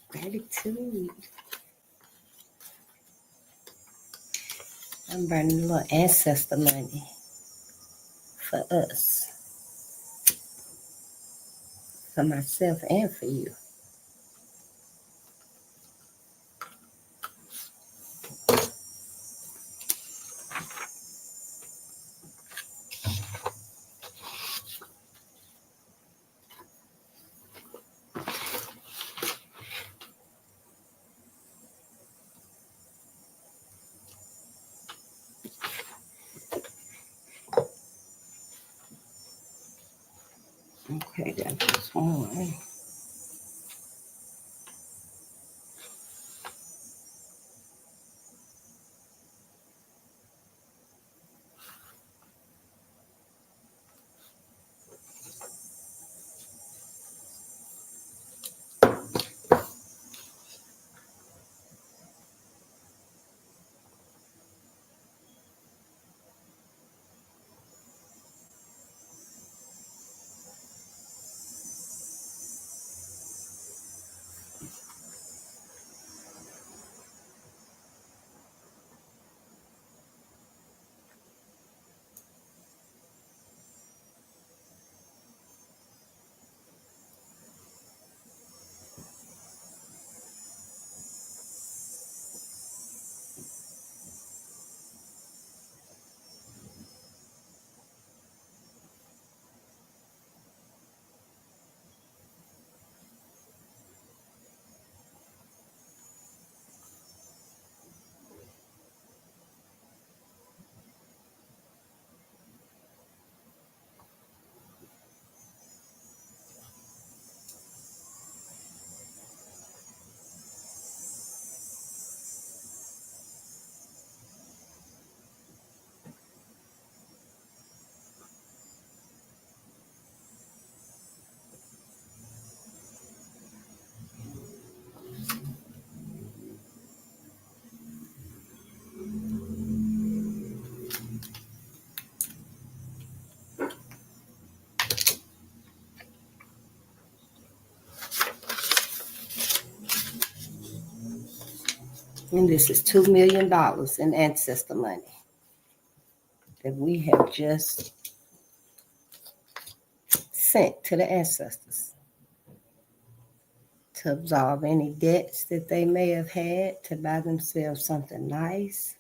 Gratitude. I'm burning a little ancestor money for us, for myself and for you. Okay, that's one. And this is $2 million in ancestor money that we have just sent to the ancestors to absolve any debts that they may have had, to buy themselves something nice.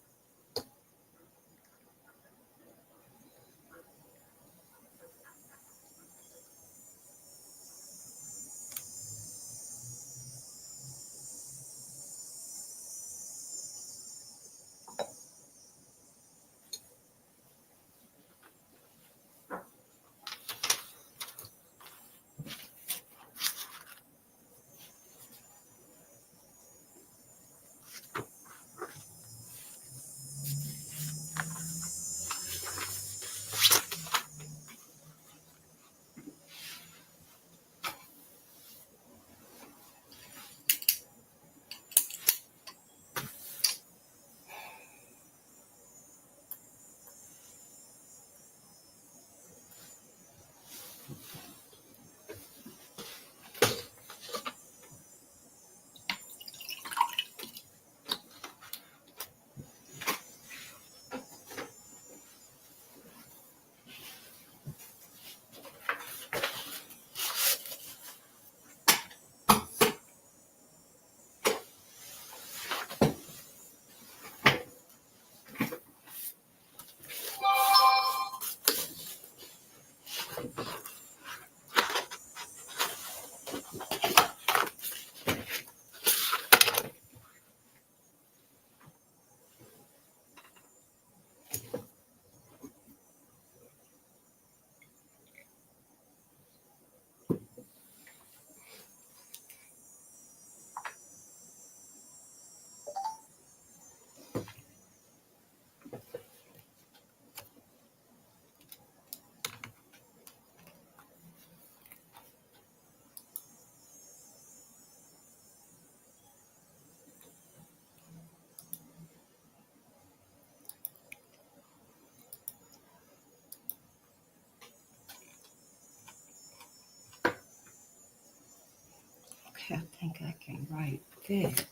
Okay, I think I can write that.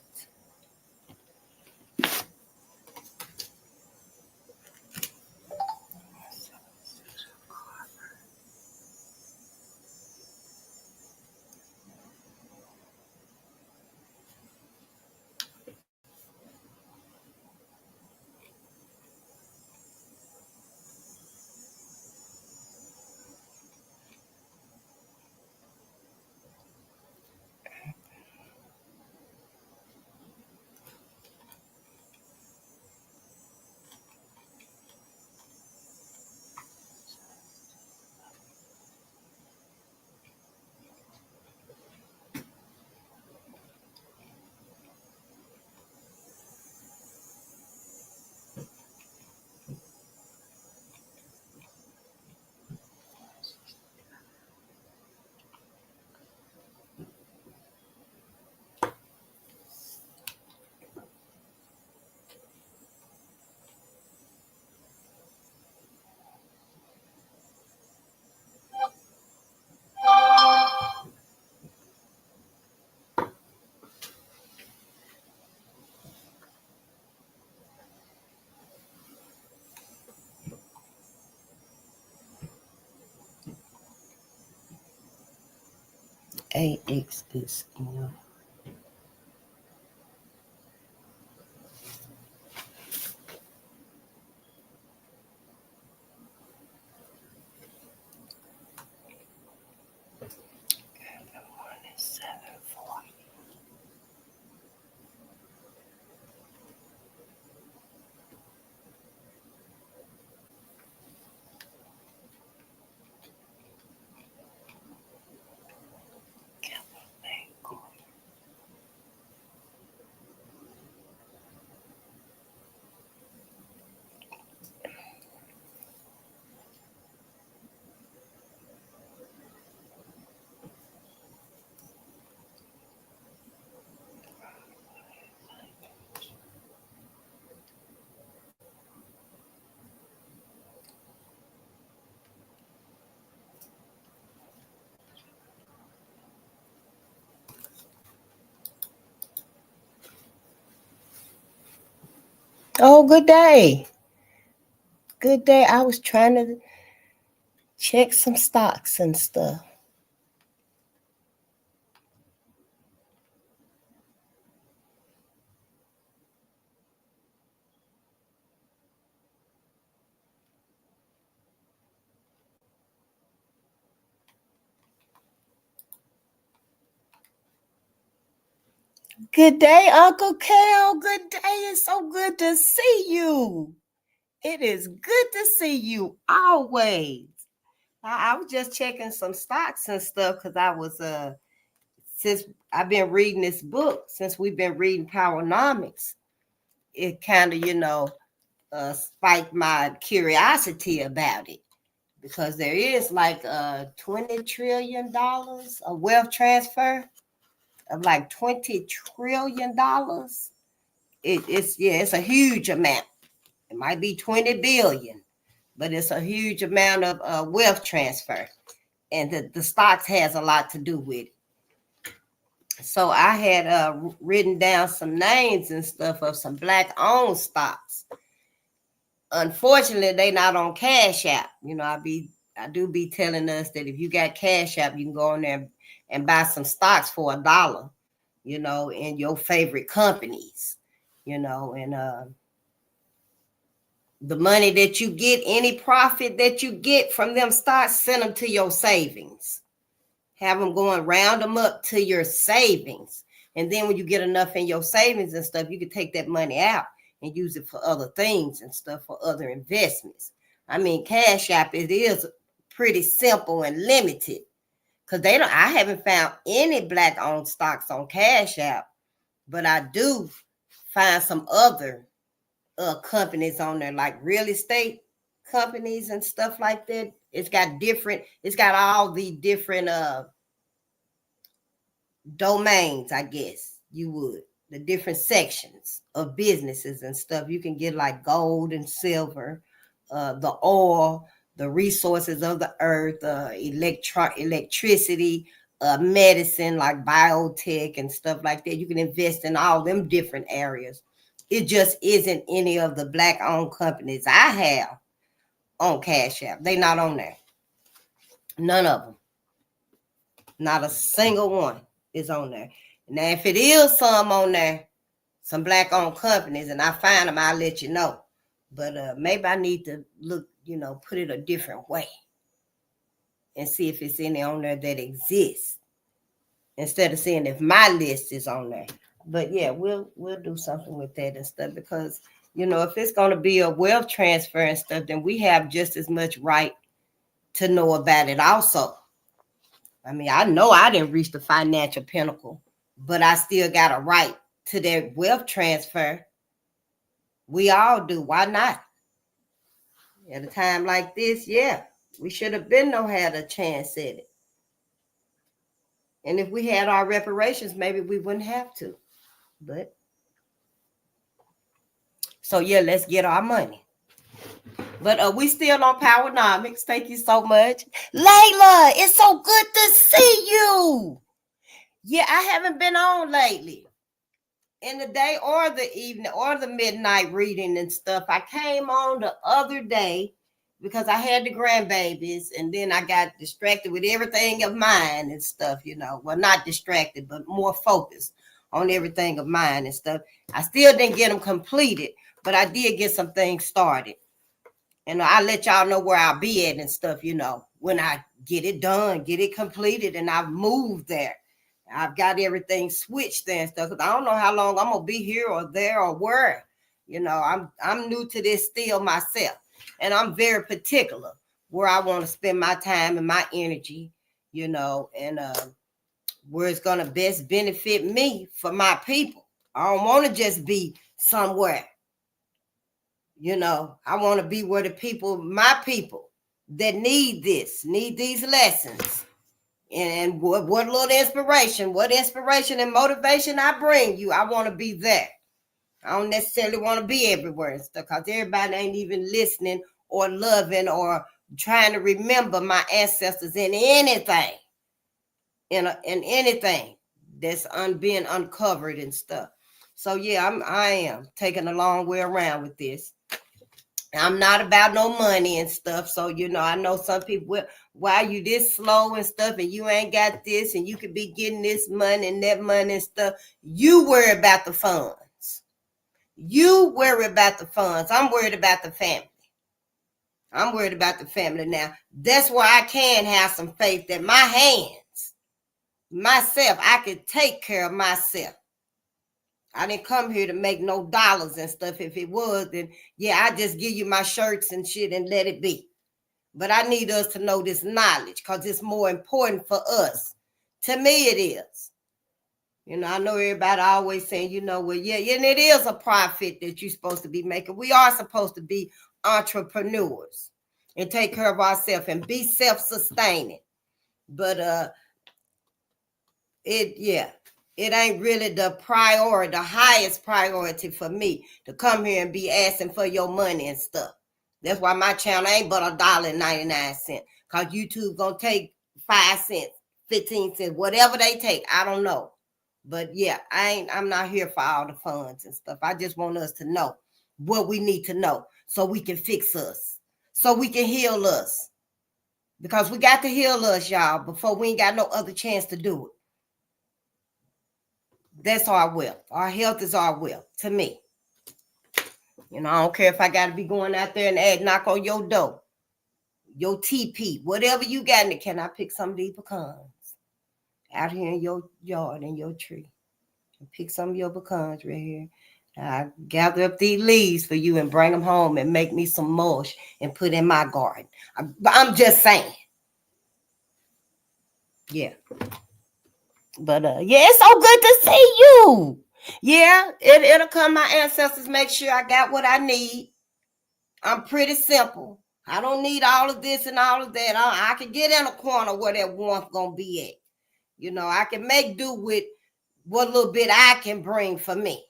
AX is Oh, good day. Good day. I was trying to check some stocks and stuff. Good day, Uncle Cal. Good day. It's so good to see you. It is good to see you always. I was just checking some stocks and stuff because I was since I've been reading this book, since we've been reading POWEROMICS, it kind of spiked my curiosity about it because there is like $20 trillion of wealth transfer of like $20 trillion. It's a huge amount. It might be 20 billion, but it's a huge amount of wealth transfer. And the stocks has a lot to do with it. So I had written down some names and stuff of some black-owned stocks. Unfortunately, they not on Cash App. You know, I do be telling us that if you got Cash App, you can go on there and buy some stocks for $1, you know, in your favorite companies, you know, and the money that you get, any profit that you get from them stocks, send them to your savings. Have them going, round them up to your savings. And then when you get enough in your savings and stuff, you can take that money out and use it for other things and stuff, for other investments. I mean, Cash App, it is pretty simple and limited because I haven't found any black-owned stocks on Cash App, but I do find some other companies on there, like real estate companies and stuff like that. It's got all the different domains, I guess you would, the different sections of businesses and stuff. You can get like gold and silver, the oil, the resources of the earth, electricity, medicine like biotech and stuff like that. You can invest in all them different areas. It just isn't any of the Black-owned companies I have on Cash App. They not on there. None of them. Not a single one is on there. Now, if it is some on there, some Black-owned companies, and I find them, I'll let you know. But maybe I need to look, put it a different way and see if it's any on there that exists instead of seeing if my list is on there. But yeah, we'll do something with that and stuff because, if it's going to be a wealth transfer and stuff, then we have just as much right to know about it also. I mean, I know I didn't reach the financial pinnacle, but I still got a right to that wealth transfer. We all do. Why not? At a time like this, yeah, we should have had a chance at it. And if we had our reparations, maybe we wouldn't have to. But so yeah, let's get our money. But we still on POWEROMICS. Thank you so much. Layla, it's so good to see you. Yeah, I haven't been on lately. In the day or the evening or the midnight reading and stuff. I came on the other day because I had the grandbabies and then I got distracted with everything of mine and stuff, Well, not distracted, but more focused on everything of mine and stuff. I still didn't get them completed, but I did get some things started. And I'll let y'all know where I'll be at and stuff, when I get it done, get it completed, and I've moved there. I've got everything switched there and stuff because I don't know how long I'm gonna be here or there or where. I'm new to this still myself, and I'm very particular where I want to spend my time and my energy, and where it's gonna best benefit me for my people. I don't want to just be somewhere. I want to be where my people that need these lessons. And what little inspiration and motivation I bring you, I want to be there. I don't necessarily want to be everywhere and stuff because everybody ain't even listening or loving or trying to remember my ancestors in anything, in anything that's being uncovered and stuff. So yeah, I am taking a long way around with this. I'm not about no money and stuff. So, I know some people, why you this slow and stuff and you ain't got this and you could be getting this money and that money and stuff. You worry about the funds. You worry about the funds. I'm worried about the family. I'm worried about the family now. That's why I can have some faith that my hands, myself, I could take care of myself. I didn't come here to make no dollars and stuff. If it was, then yeah, I just give you my shirts and shit and let it be. But I need us to know this knowledge because it's more important for us. To me, it is. I know everybody always saying, well, yeah, and it is a profit that you're supposed to be making. We are supposed to be entrepreneurs and take care of ourselves and be self-sustaining. But it ain't really the highest priority for me to come here and be asking for your money and stuff. That's why my channel ain't but $1.99. Because YouTube gonna take 5 cents, 15 cents, whatever they take. I don't know. But yeah, I'm not here for all the funds and stuff. I just want us to know what we need to know so we can fix us, so we can heal us. Because we got to heal us, y'all, before we ain't got no other chance to do it. That's our wealth. Our health is our wealth, to me. I don't care if I got to be going out there and knock on your door, your TP, whatever you got in it. Can I pick some of these pecans out here in your yard, in your tree? Pick some of your pecans right here. I gather up these leaves for you and bring them home and make me some mulch and put in my garden. I'm just saying. Yeah. But yeah, it's so good to see you. Yeah, it'll come. My ancestors make sure I got what I need. I'm pretty simple. I don't need all of this and all of that. I can get in a corner where that warmth gonna be at. I can make do with what little bit I can bring for me.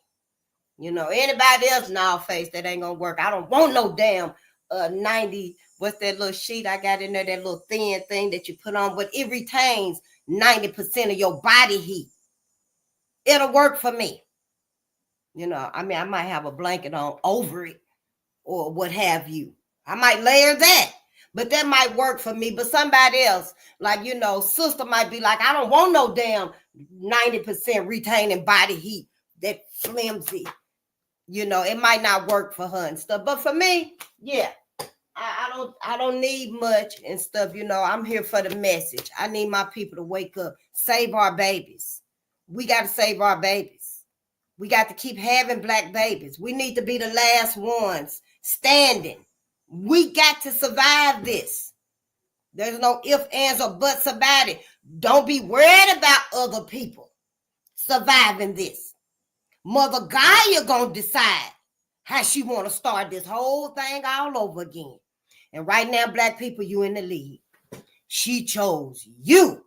Anybody else in our face that ain't gonna work. I don't want no damn 90. What's that little sheet I got in there? That little thin thing that you put on, but it retains 90% of your body heat. It'll work for me. You know, I mean, I might have a blanket on over it or what have you. I might layer that, but that might work for me. But somebody else, like, you know, sister might be like, I don't want no damn 90% retaining body heat, that flimsy. You know, it might not work for her and stuff. But for me, yeah, I don't need much and stuff. You know, I'm here for the message. I need my people to wake up, save our babies. We got to save our babies. We got to keep having black babies. We need to be the last ones standing. We got to survive this. There's no ifs, ands, or buts about it. Don't be worried about other people surviving this. Mother Gaia gonna decide how she want to start this whole thing all over again. And right now, black people, you in the lead. She chose you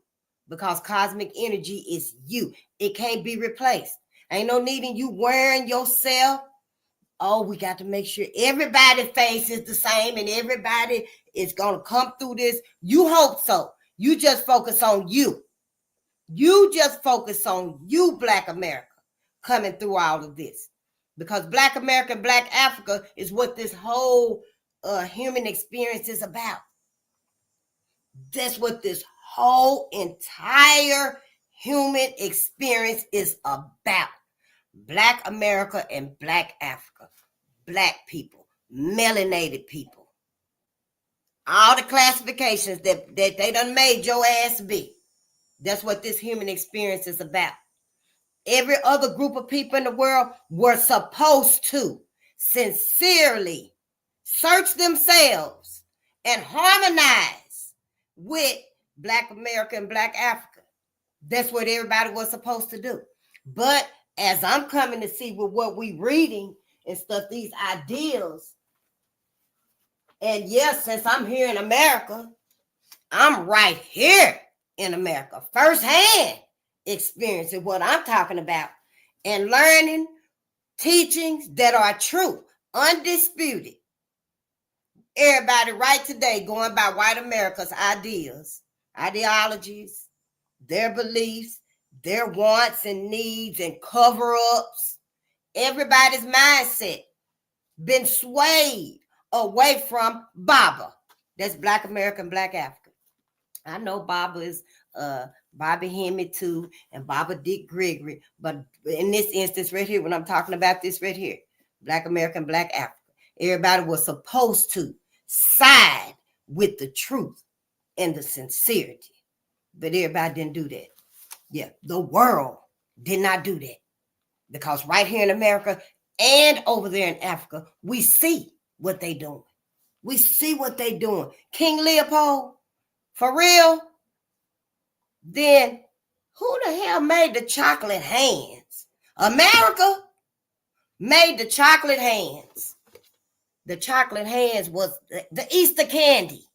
because cosmic energy is you. It can't be replaced. Ain't no need in you wearing yourself. Oh, we got to make sure everybody's face is the same and everybody is going to come through this. You hope so. You just focus on you. You just focus on you, Black America, coming through all of this. Because Black America and Black Africa is what this whole human experience is about. That's what this whole entire human experience is about. Black America and Black Africa. Black people, melanated people. All the classifications that they done made your ass be. That's what this human experience is about. Every other group of people in the world were supposed to sincerely search themselves and harmonize with Black America and Black Africa. That's what everybody was supposed to do. But as I'm coming to see with what we reading and stuff, these ideals, and yes, since I'm here in America, I'm right here in America, firsthand experiencing what I'm talking about and learning teachings that are true, undisputed. Everybody right today going by white America's ideas, ideologies, their beliefs, their wants and needs and cover-ups. Everybody's mindset been swayed away from Baba. That's Black America and Black Africa. I know Baba is Bobby Hemmy too, and Baba Dick Gregory. But in this instance right here, when I'm talking about this right here, Black America and Black Africa, everybody was supposed to side with the truth and the sincerity. But everybody didn't do that. Yeah, the world did not do that. Because right here in America and over there in Africa, we see what they doing. We see what they doing. King Leopold, for real? Then who the hell made the chocolate hands? America made the chocolate hands. The chocolate hands was the Easter candy.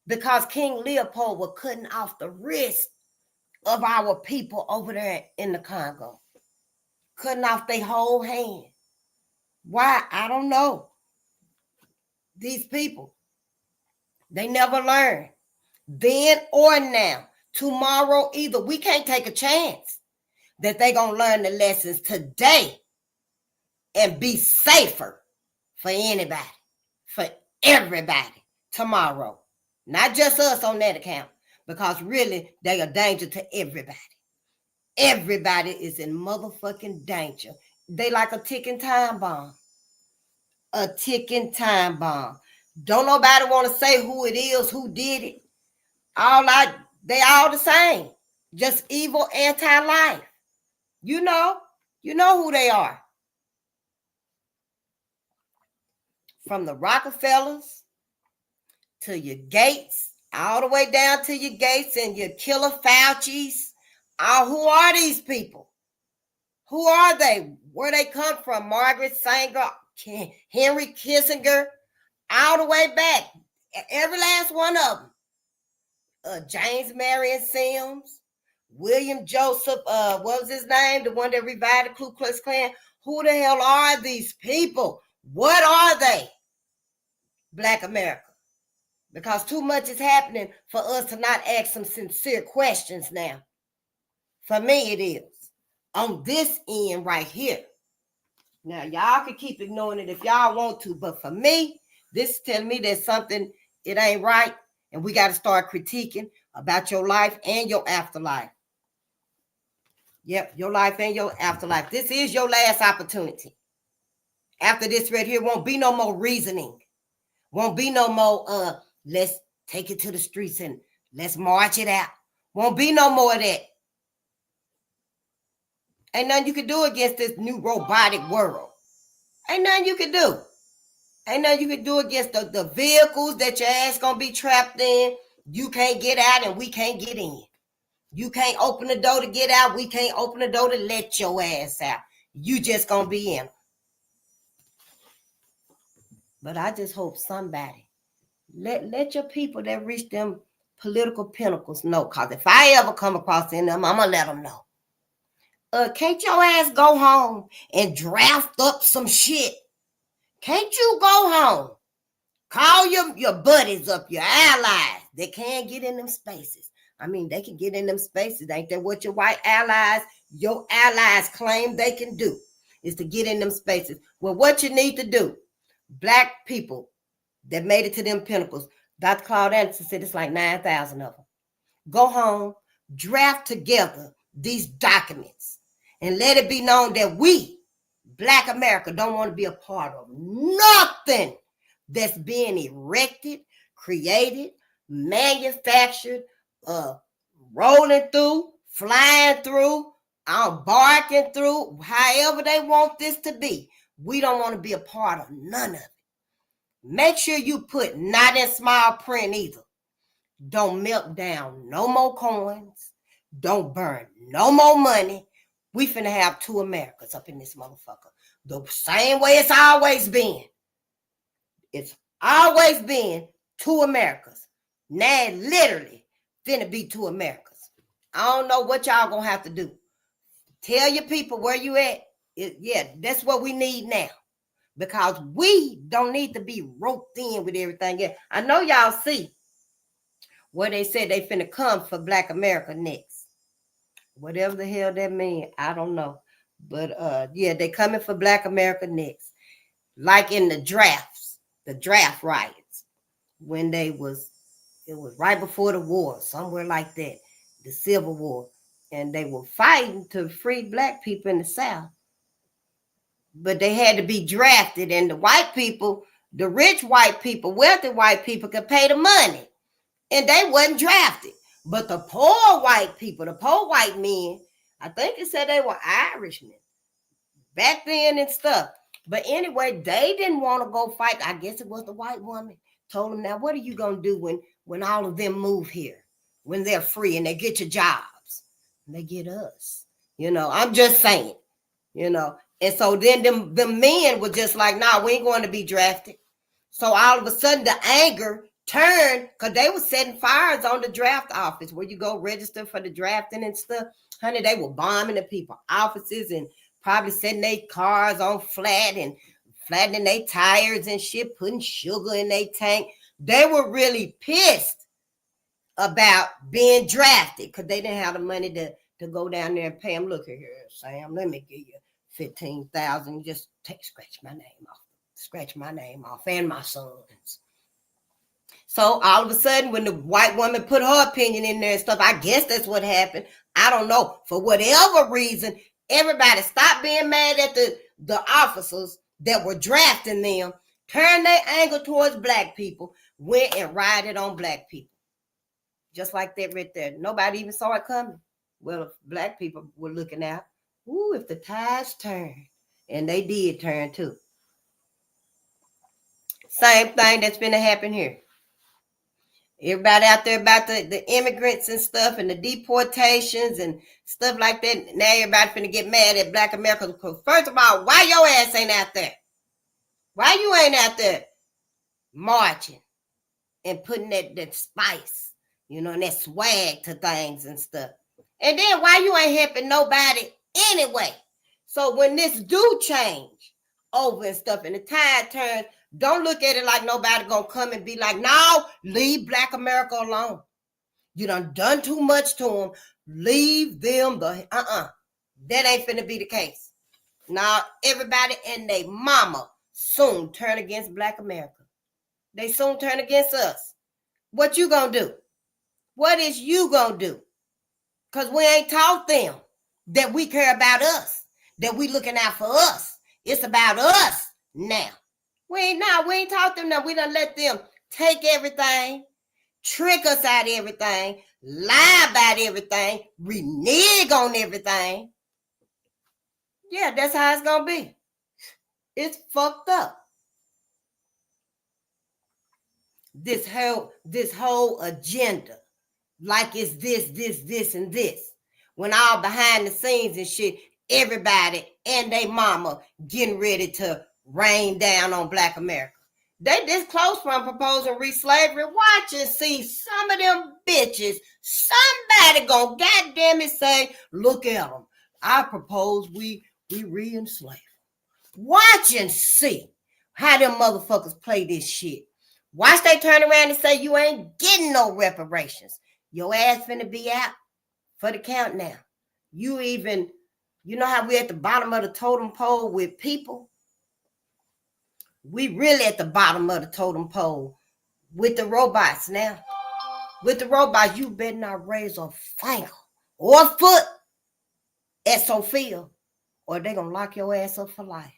Because King Leopold was cutting off the wrist of our people over there in the Congo. Cutting off their whole hand. Why? I don't know. These people, they never learn. Then or now. Tomorrow either. We can't take a chance that they're going to learn the lessons today and be safer for anybody, for everybody tomorrow. Not just us on that account, because really they are danger to everybody. Everybody is in motherfucking danger. They like a ticking time bomb. A ticking time bomb. Don't nobody want to say who it is, who did it. They all the same. Just evil, anti-life. You know who they are. From the Rockefellers to your Gates, all the way down to your Gates and your killer Fauci's. Who are these people? Who are they? Where they come from? Margaret Sanger, Henry Kissinger, all the way back. Every last one of them. James Marion Sims, William Joseph, what was his name? The one that revived the Ku Klux Klan. Who the hell are these people? What are they? Black America. because too much is happening for us to not ask some sincere questions now. For me, it is on this end right here. Now, y'all can keep ignoring it if y'all want to, but for me, this is telling me that something, it ain't right, and we got to start critiquing about your life and your afterlife. Yep, your life and your afterlife. This is your last opportunity. After this right here, won't be no more reasoning. Won't be no more, let's take it to the streets and let's march it out. Won't be no more of that. Ain't nothing you can do against this new robotic world. Ain't nothing you can do. Ain't nothing you can do against the vehicles that your ass gonna be trapped in. You can't get out and we can't get in. You can't open the door to get out. We can't open the door to let your ass out. You just gonna be in. But I just hope somebody let your people that reach them political pinnacles know. Because if I ever come across any of them, I'm gonna let them know. Can't your ass go home and draft up some shit? Can't you go home? Call your buddies up, your allies. They can't get in them spaces. I mean, they can get in them spaces. Ain't that what your white allies, your allies claim they can do, is to get in them spaces. Well, what you need to do, black people that made it to them pinnacles, Dr. Claud Anderson said it's like 9,000 of them. Go home, draft together these documents, and let it be known that we, Black America, don't want to be a part of nothing that's being erected, created, manufactured, rolling through, flying through, barking through, however they want this to be. We don't want to be a part of none of it. Make sure you put not in small print either. Don't melt down no more coins. Don't burn no more money. We finna have two Americas up in this motherfucker. The same way it's always been. It's always been two Americas. Now it literally finna be two Americas. I don't know what y'all gonna have to do. Tell your people where you at. Yeah, that's what we need now. Because we don't need to be roped in with everything. Yeah, I know y'all see where they said they finna come for Black America next. Whatever the hell that means, I don't know. But yeah, they coming for Black America next. Like in the drafts, the draft riots, when it was right before the war, somewhere like that, the Civil War. And they were fighting to free Black people in the South. But they had to be drafted, and the white people, the rich white people, wealthy white people could pay the money, and they wasn't drafted. But the poor white people, the poor white men, I think it said they were Irishmen back then and stuff. But anyway, they didn't want to go fight. I guess it was the white woman told them, now what are you going to do when all of them move here, when they're free and they get your jobs and they get us? I'm just saying, And so then the men were just like, nah, we ain't going to be drafted. So all of a sudden the anger turned, because they were setting fires on the draft office where you go register for the drafting and stuff. Honey, they were bombing the people's offices and probably setting their cars on flat and flattening their tires and shit, putting sugar in their tank. They were really pissed about being drafted because they didn't have the money to go down there and pay them. Look here, Sam, let me give you 15,000. Just scratch my name off and my sons. So all of a sudden, when the white woman put her opinion in there and stuff, I guess that's what happened. I don't know. For whatever reason, everybody stopped being mad at the officers that were drafting them, turned their anger towards Black people, went and rioted on Black people. Just like that right there. Nobody even saw it coming. Well, if Black people were looking out, ooh, if the tides turn, and they did turn too. Same thing that's been to happen here. Everybody out there about the immigrants and stuff and the deportations and stuff like that. Now everybody finna get mad at Black America. First of all, why your ass ain't out there? Why you ain't out there marching and putting that spice, and that swag to things and stuff? And then why you ain't helping nobody anyway? So when this do change over and stuff and the tide turns, Don't look at it like nobody gonna come and be like, no, leave Black America alone. You done too much to them. Leave them the That ain't finna be the case. Now everybody and they mama soon turn against Black America. They soon turn against us. What you gonna do? What is you gonna do? Because we ain't taught them that we care about us, that we looking out for us. It's about us now. We ain't taught them that. We done let them take everything, trick us out of everything, lie about everything, renege on everything. Yeah, that's how it's gonna be. It's fucked up. This whole agenda, like it's this, and this. When all behind the scenes and shit, everybody and they mama getting ready to rain down on Black America. They this close from proposing re-slavery. Watch and see some of them bitches. Somebody gonna goddamn it say, look at them. I propose we re-enslave. Watch and see how them motherfuckers play this shit. Watch they turn around and say you ain't getting no reparations. Your ass finna be out for the count now. You know how we at the bottom of the totem pole with people? We really at the bottom of the totem pole with the robots now. With the robots, you better not raise a finger or a foot at Sophia, or they gonna lock your ass up for life.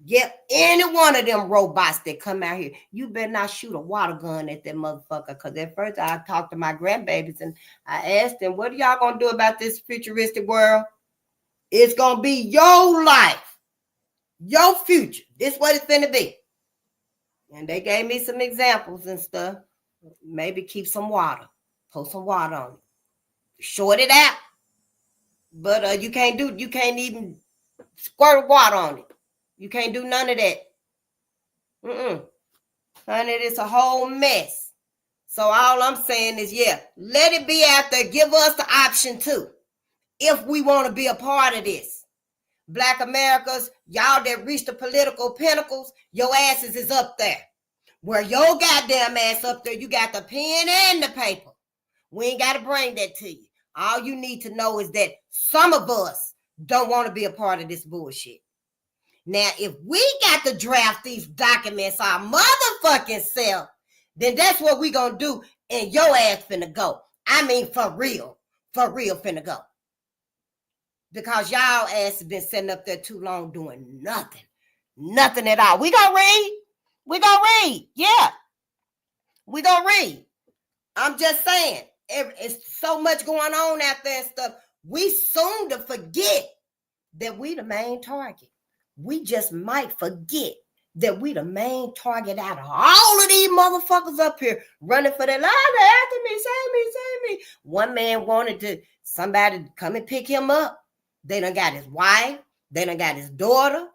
Yep, any one of them robots that come out here, you better not shoot a water gun at that motherfucker. Because at first I talked to my grandbabies and I asked them, what are y'all gonna do about this futuristic world? It's gonna be your life, your future. This what it's gonna be. And they gave me some examples and stuff. Maybe keep some water, pour some water on it, short it out. But you can't even squirt water on it. You can't do none of that. Honey, it's a whole mess. So all I'm saying is, yeah, let it be out there. Give us the option too, if we want to be a part of this. Black Americans, y'all that reach the political pinnacles, your asses is up there. Where your goddamn ass up there, you got the pen and the paper. We ain't got to bring that to you. All you need to know is that some of us don't want to be a part of this bullshit. Now, if we got to draft these documents our motherfucking self, then that's what we gonna do, and your ass finna go. I mean, for real finna go. Because y'all ass has been sitting up there too long doing nothing at all. We gonna read, yeah. We gonna read. I'm just saying, it's so much going on out there and stuff. We soon to forget that we the main target. We just might forget that we the main target out of all of these motherfuckers up here running for their life. After me, save me. One man wanted somebody to come and pick him up. They done got his wife. They done got his daughter.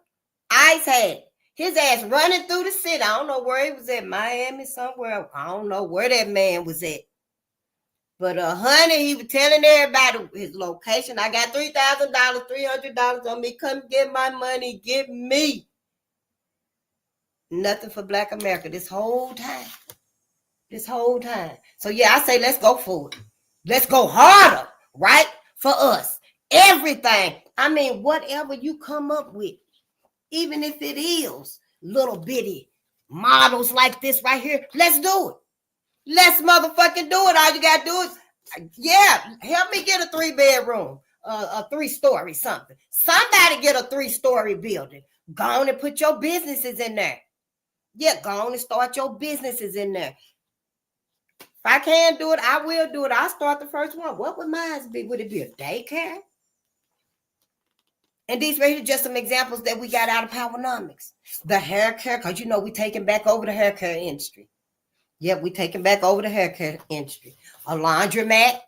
ICE had his ass running through the city. I don't know where he was at, Miami somewhere. I don't know where that man was at. But honey, he was telling everybody his location. I got $3,000, $300 on me. Come get my money. Give me. Nothing for Black America this whole time. So yeah, I say let's go for it. Let's go harder, right? For us. Everything. I mean, whatever you come up with, even if it is little bitty models like this right here, let's do it. Let's motherfucking do it. All you gotta do is, yeah, help me get a 3-bedroom, a 3-story something. Somebody get a 3-story building. Go on and put your businesses in there. Yeah, go on and start your businesses in there. If I can't do it, I will do it. I'll start the first one. What would mine be? Would it be a daycare? And these right here are just some examples that we got out of POWEROMICS. The hair care, because you know we taking back over the hair care industry. Yep, we taking back over the hair care industry. A laundromat.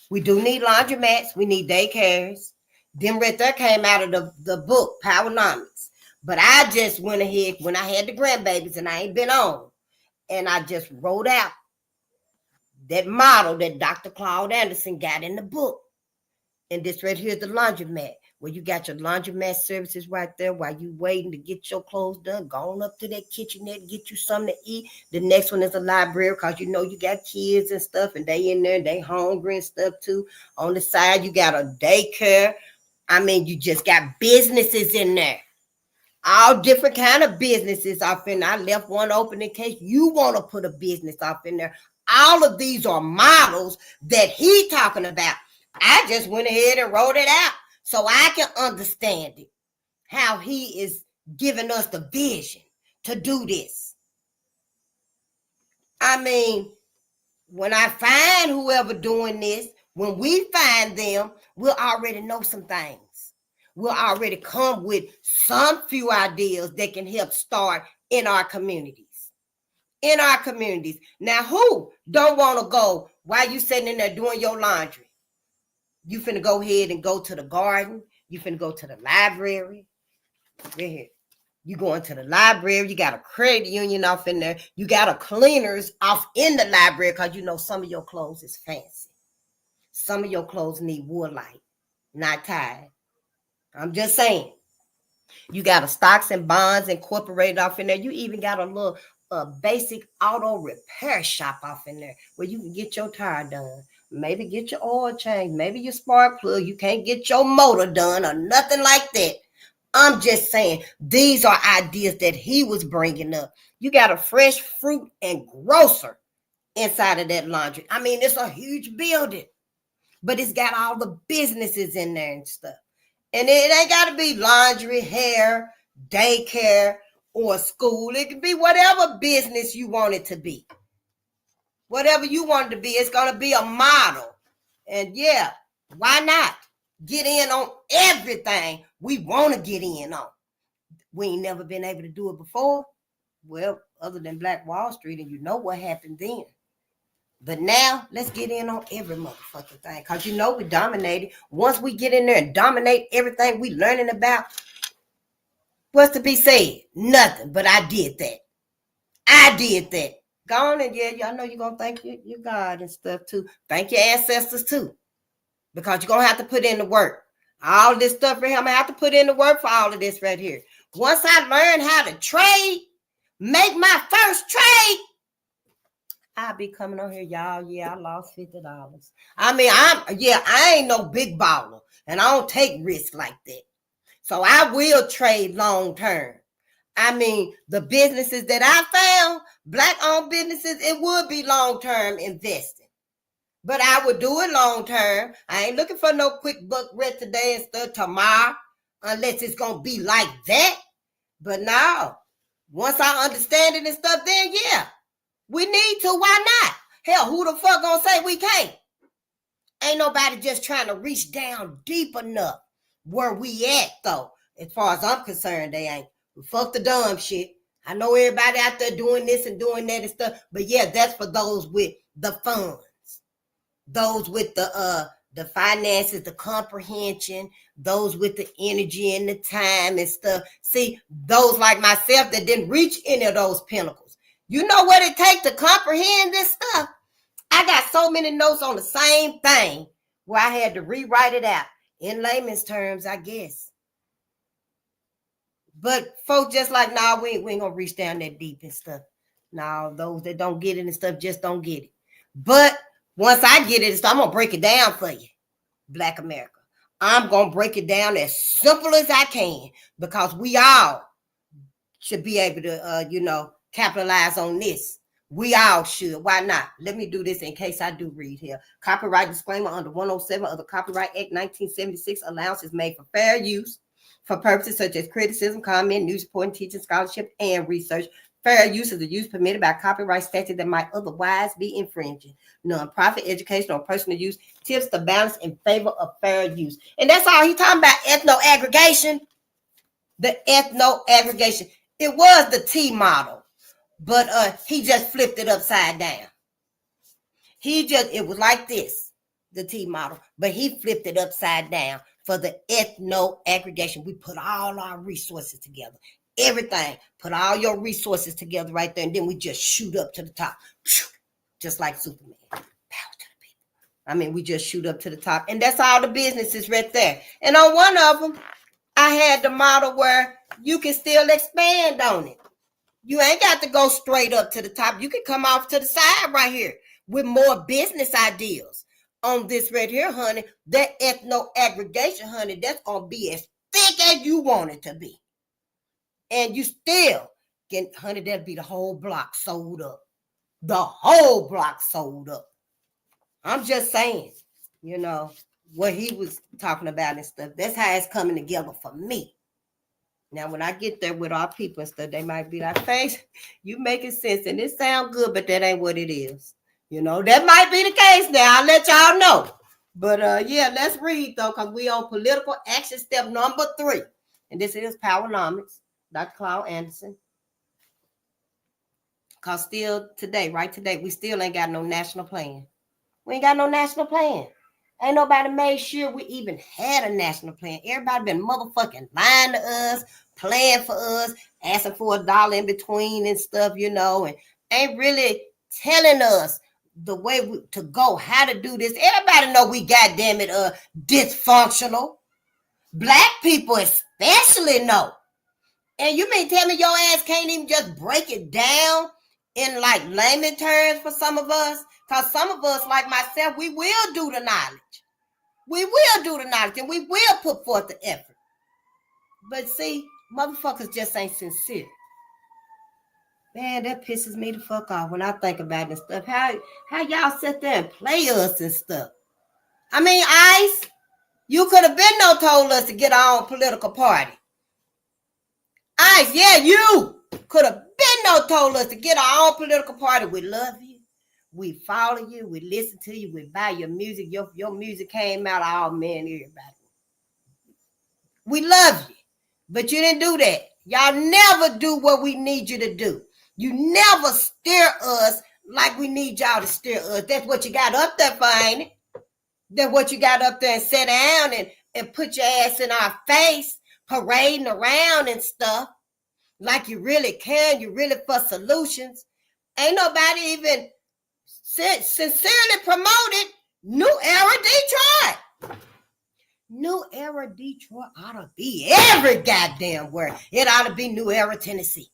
We do need laundromats. We need daycares. Them right there came out of the book, POWEROMICS. But I just went ahead when I had the grandbabies and I ain't been on. And I just wrote out that model that Dr. Claud Anderson got in the book. And this right here is the laundromat. where you got your laundromat services right there while you waiting to get your clothes done. Go on up to that kitchenette, get you something to eat. The next one is a library because you know you got kids and stuff and they in there, they hungry and stuff too. On the side, you got a daycare. I mean, you just got businesses in there. All different kind of businesses off in there. I left one open in case you want to put a business off in there. All of these are models that he talking about. I just went ahead and wrote it out so I can understand it, how he is giving us the vision to do this. I mean, when I find whoever doing this, when we find them, we'll already know some things. We'll already come with some few ideas that can help start in our communities. In our communities. Now, who don't want to go while you sitting in there doing your laundry? You finna go ahead and go to the garden. You finna go to the library. Right here. You going to the library. You got a credit union off in there. You got a cleaners off in the library because you know some of your clothes is fancy. Some of your clothes need wool light, not tied. I'm just saying. You got a stocks and bonds incorporated off in there. You even got a little basic auto repair shop off in there where you can get your tire done. Maybe get your oil changed. Maybe your spark plug. You can't get your motor done or nothing like that. I'm just saying, these are ideas that he was bringing up. You got a fresh fruit and grocer inside of that laundry. I mean, it's a huge building, but it's got all the businesses in there and stuff. And it ain't got to be laundry, hair, daycare, or school. It can be whatever business you want it to be. Whatever you want it to be, it's going to be a model. And yeah, why not? Get in on everything we want to get in on. We ain't never been able to do it before. Well, other than Black Wall Street, and you know what happened then. But now, let's get in on every motherfucking thing. Because you know we dominated. Once we get in there and dominate everything we learning about, what's to be said? Nothing. But I did that. I did that. Go on and yeah, y'all know you're going to thank your God and stuff too. Thank your ancestors too. Because you're going to have to put in the work. All this stuff right here, I'm going to have to put in the work for all of this right here. Once I learn how to trade, make my first trade, I'll be coming on here, y'all. Yeah, I lost $50. I mean, I ain't no big baller, and I don't take risks like that. So I will trade long term. I mean, the businesses that I found, Black-owned businesses, it would be long-term investing. But I would do it long-term. I ain't looking for no quick buck rent today and stuff tomorrow, unless it's going to be like that. But no, once I understand it and stuff, then yeah. We need to. Why not? Hell, who the fuck gonna say we can't? Ain't nobody just trying to reach down deep enough where we at, though. As far as I'm concerned, they ain't. Fuck the dumb shit. I know everybody out there doing this and doing that and stuff, but yeah, that's for those with the funds, those with the finances, the comprehension, those with the energy and the time and stuff. See, those like myself that didn't reach any of those pinnacles. You know what it takes to comprehend this stuff? I got so many notes on the same thing where I had to rewrite it out in layman's terms, I guess. But folks just like, nah, we ain't going to reach down that deep and stuff. Nah, those that don't get it and stuff just don't get it. But once I get it, I'm going to break it down for you, Black America. I'm going to break it down as simple as I can because we all should be able to, capitalize on this. We all should. Why not? Let me do this in case I do read here. Copyright disclaimer under 107 of the Copyright Act 1976. Allowance is made for fair use for purposes such as criticism, comment, news reporting, teaching, scholarship, and research. Fair use is the use permitted by copyright statute that might otherwise be infringing. Non-profit, educational, or personal use tips the balance in favor of fair use. And that's all he's talking about, ethno-aggregation. The ethno-aggregation. It was the T model. But he just flipped it upside down. It was like this, the T model, but he flipped it upside down for the ethno-aggregation. We put all our resources together, everything, put all your resources together right there, and then we just shoot up to the top, just like Superman. Power to the people. I mean, we just shoot up to the top. And that's all the businesses right there. And on one of them, I had the model where you can still expand on it. You ain't got to go straight up to the top. You can come off to the side right here with more business ideas. On this right here, honey, that ethno aggregation, honey, that's going to be as thick as you want it to be. And you still get, honey, that'll be the whole block sold up. The whole block sold up. I'm just saying, you know, what he was talking about and stuff. That's how it's coming together for me. Now, when I get there with our people and stuff, they might be like, "Face, you making sense, and it sounds good, but that ain't what it is." You know, that might be the case now. I'll let y'all know. But yeah, let's read though, because we on political action step number 3. And this is POWEROMICS, Dr. Claud Anderson. Because still today, right today, we still ain't got no national plan. We ain't got no national plan. Ain't nobody made sure we even had a national plan. Everybody been motherfucking lying to us, playing for us, asking for $1 in between and stuff, you know, and ain't really telling us the way to go, how to do this. Everybody know we goddamn it dysfunctional. Black people especially know. And you mean tell me your ass can't even just break it down in like layman terms for some of us? Because some of us, like myself, we will do the knowledge. We will do the knowledge and we will put forth the effort. But see, motherfuckers just ain't sincere. Man, that pisses me the fuck off when I think about this stuff. How y'all sit there and play us and stuff. I mean, Ice, you could have been told us to get our own political party. Ice, yeah, you could have been told us to get our own political party. We love you. We follow you. We listen to you. We buy your music. Your music came out. Oh, man, everybody. We love you. But you didn't do that. Y'all never do what we need you to do. You never steer us like we need y'all to steer us. That's what you got up there for, ain't it? That's what you got up there and sit down and put your ass in our face, parading around and stuff. Like you really can. You really for solutions. Ain't nobody even sincerely promoted New Era Detroit. New Era Detroit ought to be every goddamn word. It ought to be New Era Tennessee,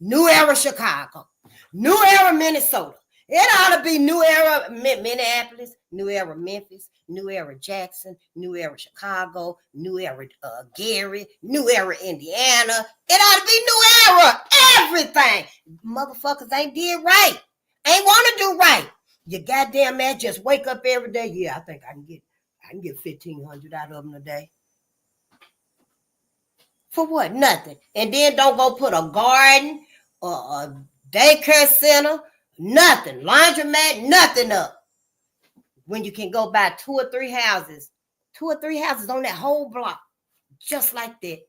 New Era Chicago, New Era Minnesota. It ought to be New Era Minneapolis, New Era Memphis, New Era Jackson, New Era Chicago, New Era Gary, New Era Indiana. It ought to be New Era everything. Motherfuckers ain't did right. Ain't want to do right. You goddamn man just wake up every day. Yeah, I think I can get 1,500 out of them a day. For what? Nothing. And then don't go put a garden or a daycare center, nothing. Laundromat, nothing up. When you can go buy 2 or 3 houses on that whole block. Just like that.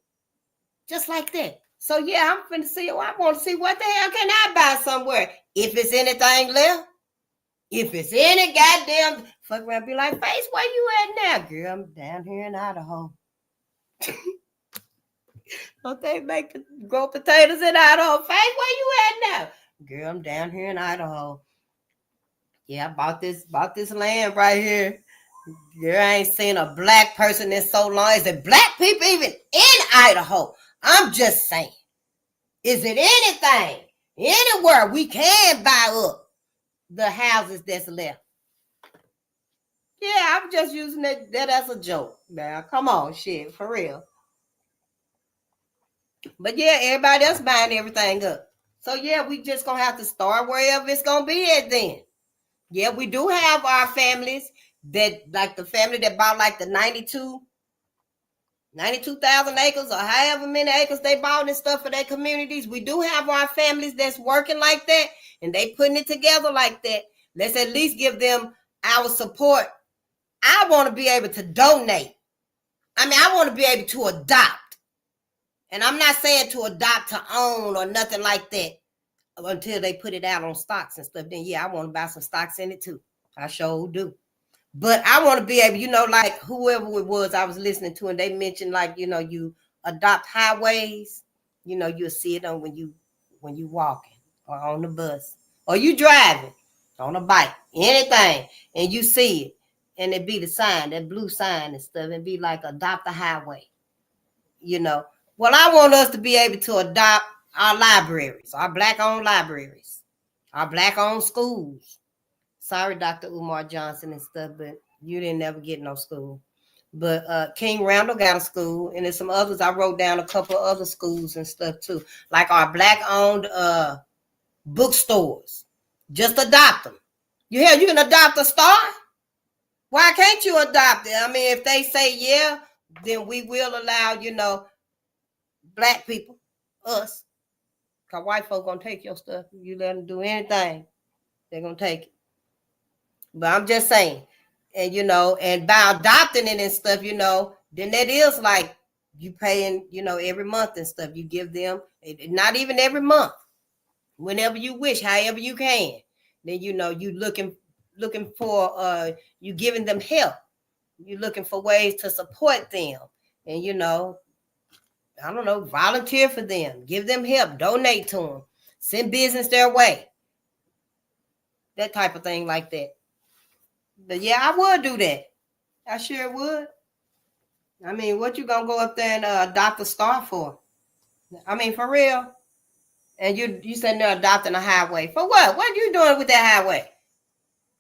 Just like that. So yeah, I'm finna see. I want to see what the hell can I buy somewhere. If it's anything left. If it's any goddamn fuck around, be like, Face, where you at now? Girl, I'm down here in Idaho. Don't they grow potatoes in Idaho? Face, where you at now? Girl, I'm down here in Idaho. Yeah, I bought this land right here. Girl, I ain't seen a black person in so long. Is it black people even in Idaho? I'm just saying. Is it anything, anywhere we can buy up the houses that's left? Yeah, I'm just using that as a joke. Now, come on, shit, for real. But yeah, everybody else buying everything up. So yeah, we just gonna have to start wherever it's gonna be at then. Yeah, we do have our families that, like the family that bought like the 92,000 acres or however many acres they bought and stuff for their communities. We do have our families that's working like that and they putting it together like that. Let's at least give them our support. I want to be able to donate. I mean, I want to be able to adopt. And I'm not saying to adopt to own or nothing like that until they put it out on stocks and stuff. Then yeah, I want to buy some stocks in it too. I sure do. But I want to be able, you know, like whoever it was I was listening to, and they mentioned like, you know, you adopt highways, you know, you'll see it on when you walking or on the bus or you driving on a bike, anything, and you see it. and it be the sign, that blue sign and stuff, and be like adopt a highway. You know, well, I want us to be able to adopt our libraries, our Black-owned libraries, our Black-owned schools. Sorry, Dr. Umar Johnson and stuff, but you didn't ever get no school. But King Randall got a school, and there's some others. I wrote down a couple of other schools and stuff too, like our Black-owned bookstores. Just adopt them. You can adopt a star. Why can't you adopt it? I mean, if they say yeah, then we will allow, Black people, us, because white folk gonna take your stuff. You let them do anything, they're gonna take it. But I'm just saying, and and by adopting it and stuff, then that is like you paying, every month and stuff. You give them, not even every month, whenever you wish, however you can. Then you looking for you giving them help. You're looking for ways to support them, and I don't know, volunteer for them, give them help, donate to them, send business their way, that type of thing like that. But yeah, I would do that. I sure would. I mean, what you gonna go up there and adopt a star for? I mean, for real. And you said they're adopting a highway. For what? What are you doing with that highway?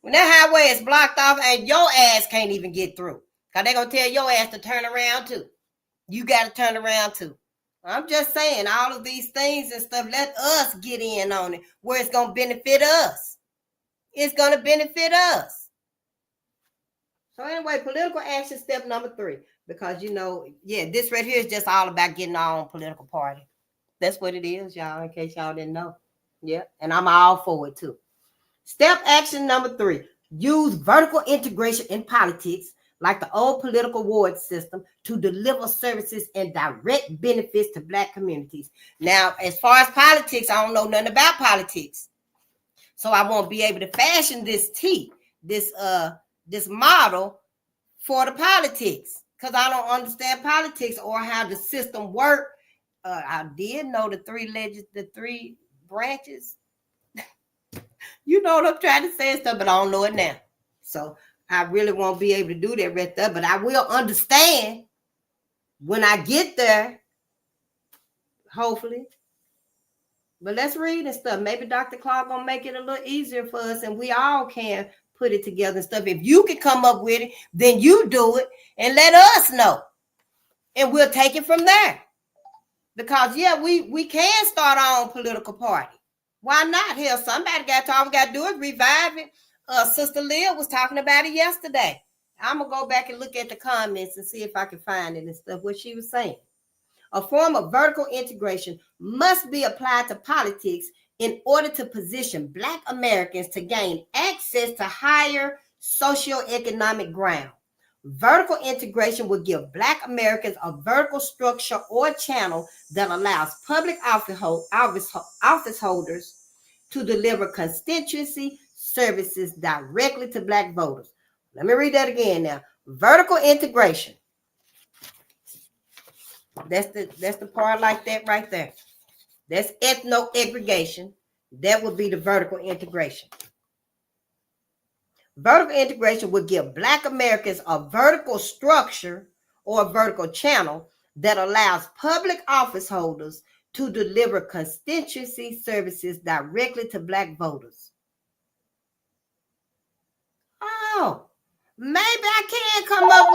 When that highway is blocked off and your ass can't even get through. Because they're going to tell your ass to turn around too. You got to turn around too. I'm just saying, all of these things and stuff, let us get in on it where it's going to benefit us. It's going to benefit us. So anyway, political action step number 3. Because, this right here is just all about getting our own political party. That's what it is, y'all, in case y'all didn't know. Yeah, and I'm all for it too. Step action number 3, use vertical integration in politics, like the old political ward system, to deliver services and direct benefits to Black communities. Now, as far as politics, I don't know nothing about politics. So I won't be able to fashion this model for the politics, because I don't understand politics or how the system works. I did know the three branches. You know what I'm trying to say and stuff, but I don't know it now. So I really won't be able to do that right there, but I will understand when I get there, hopefully. But let's read and stuff. Maybe Dr. Claud gonna make it a little easier for us, and we all can put it together and stuff. If you can come up with it, then you do it and let us know, and we'll take it from there. Because we can start our own political party. Why not? Hell, somebody got to do it, revive it. Sister Leah was talking about it yesterday. I'm going to go back and look at the comments and see if I can find it and stuff, what she was saying. A form of vertical integration must be applied to politics in order to position Black Americans to gain access to higher socioeconomic ground. Vertical integration will give Black Americans a vertical structure or channel that allows public office holders to deliver constituency services directly to Black voters. Let me read that again now. Vertical integration. That's the part like that right there. That's ethno-aggregation. That would be the vertical integration. Vertical integration would give Black Americans a vertical structure or a vertical channel that allows public office holders to deliver constituency services directly to Black voters. Oh, maybe I can come up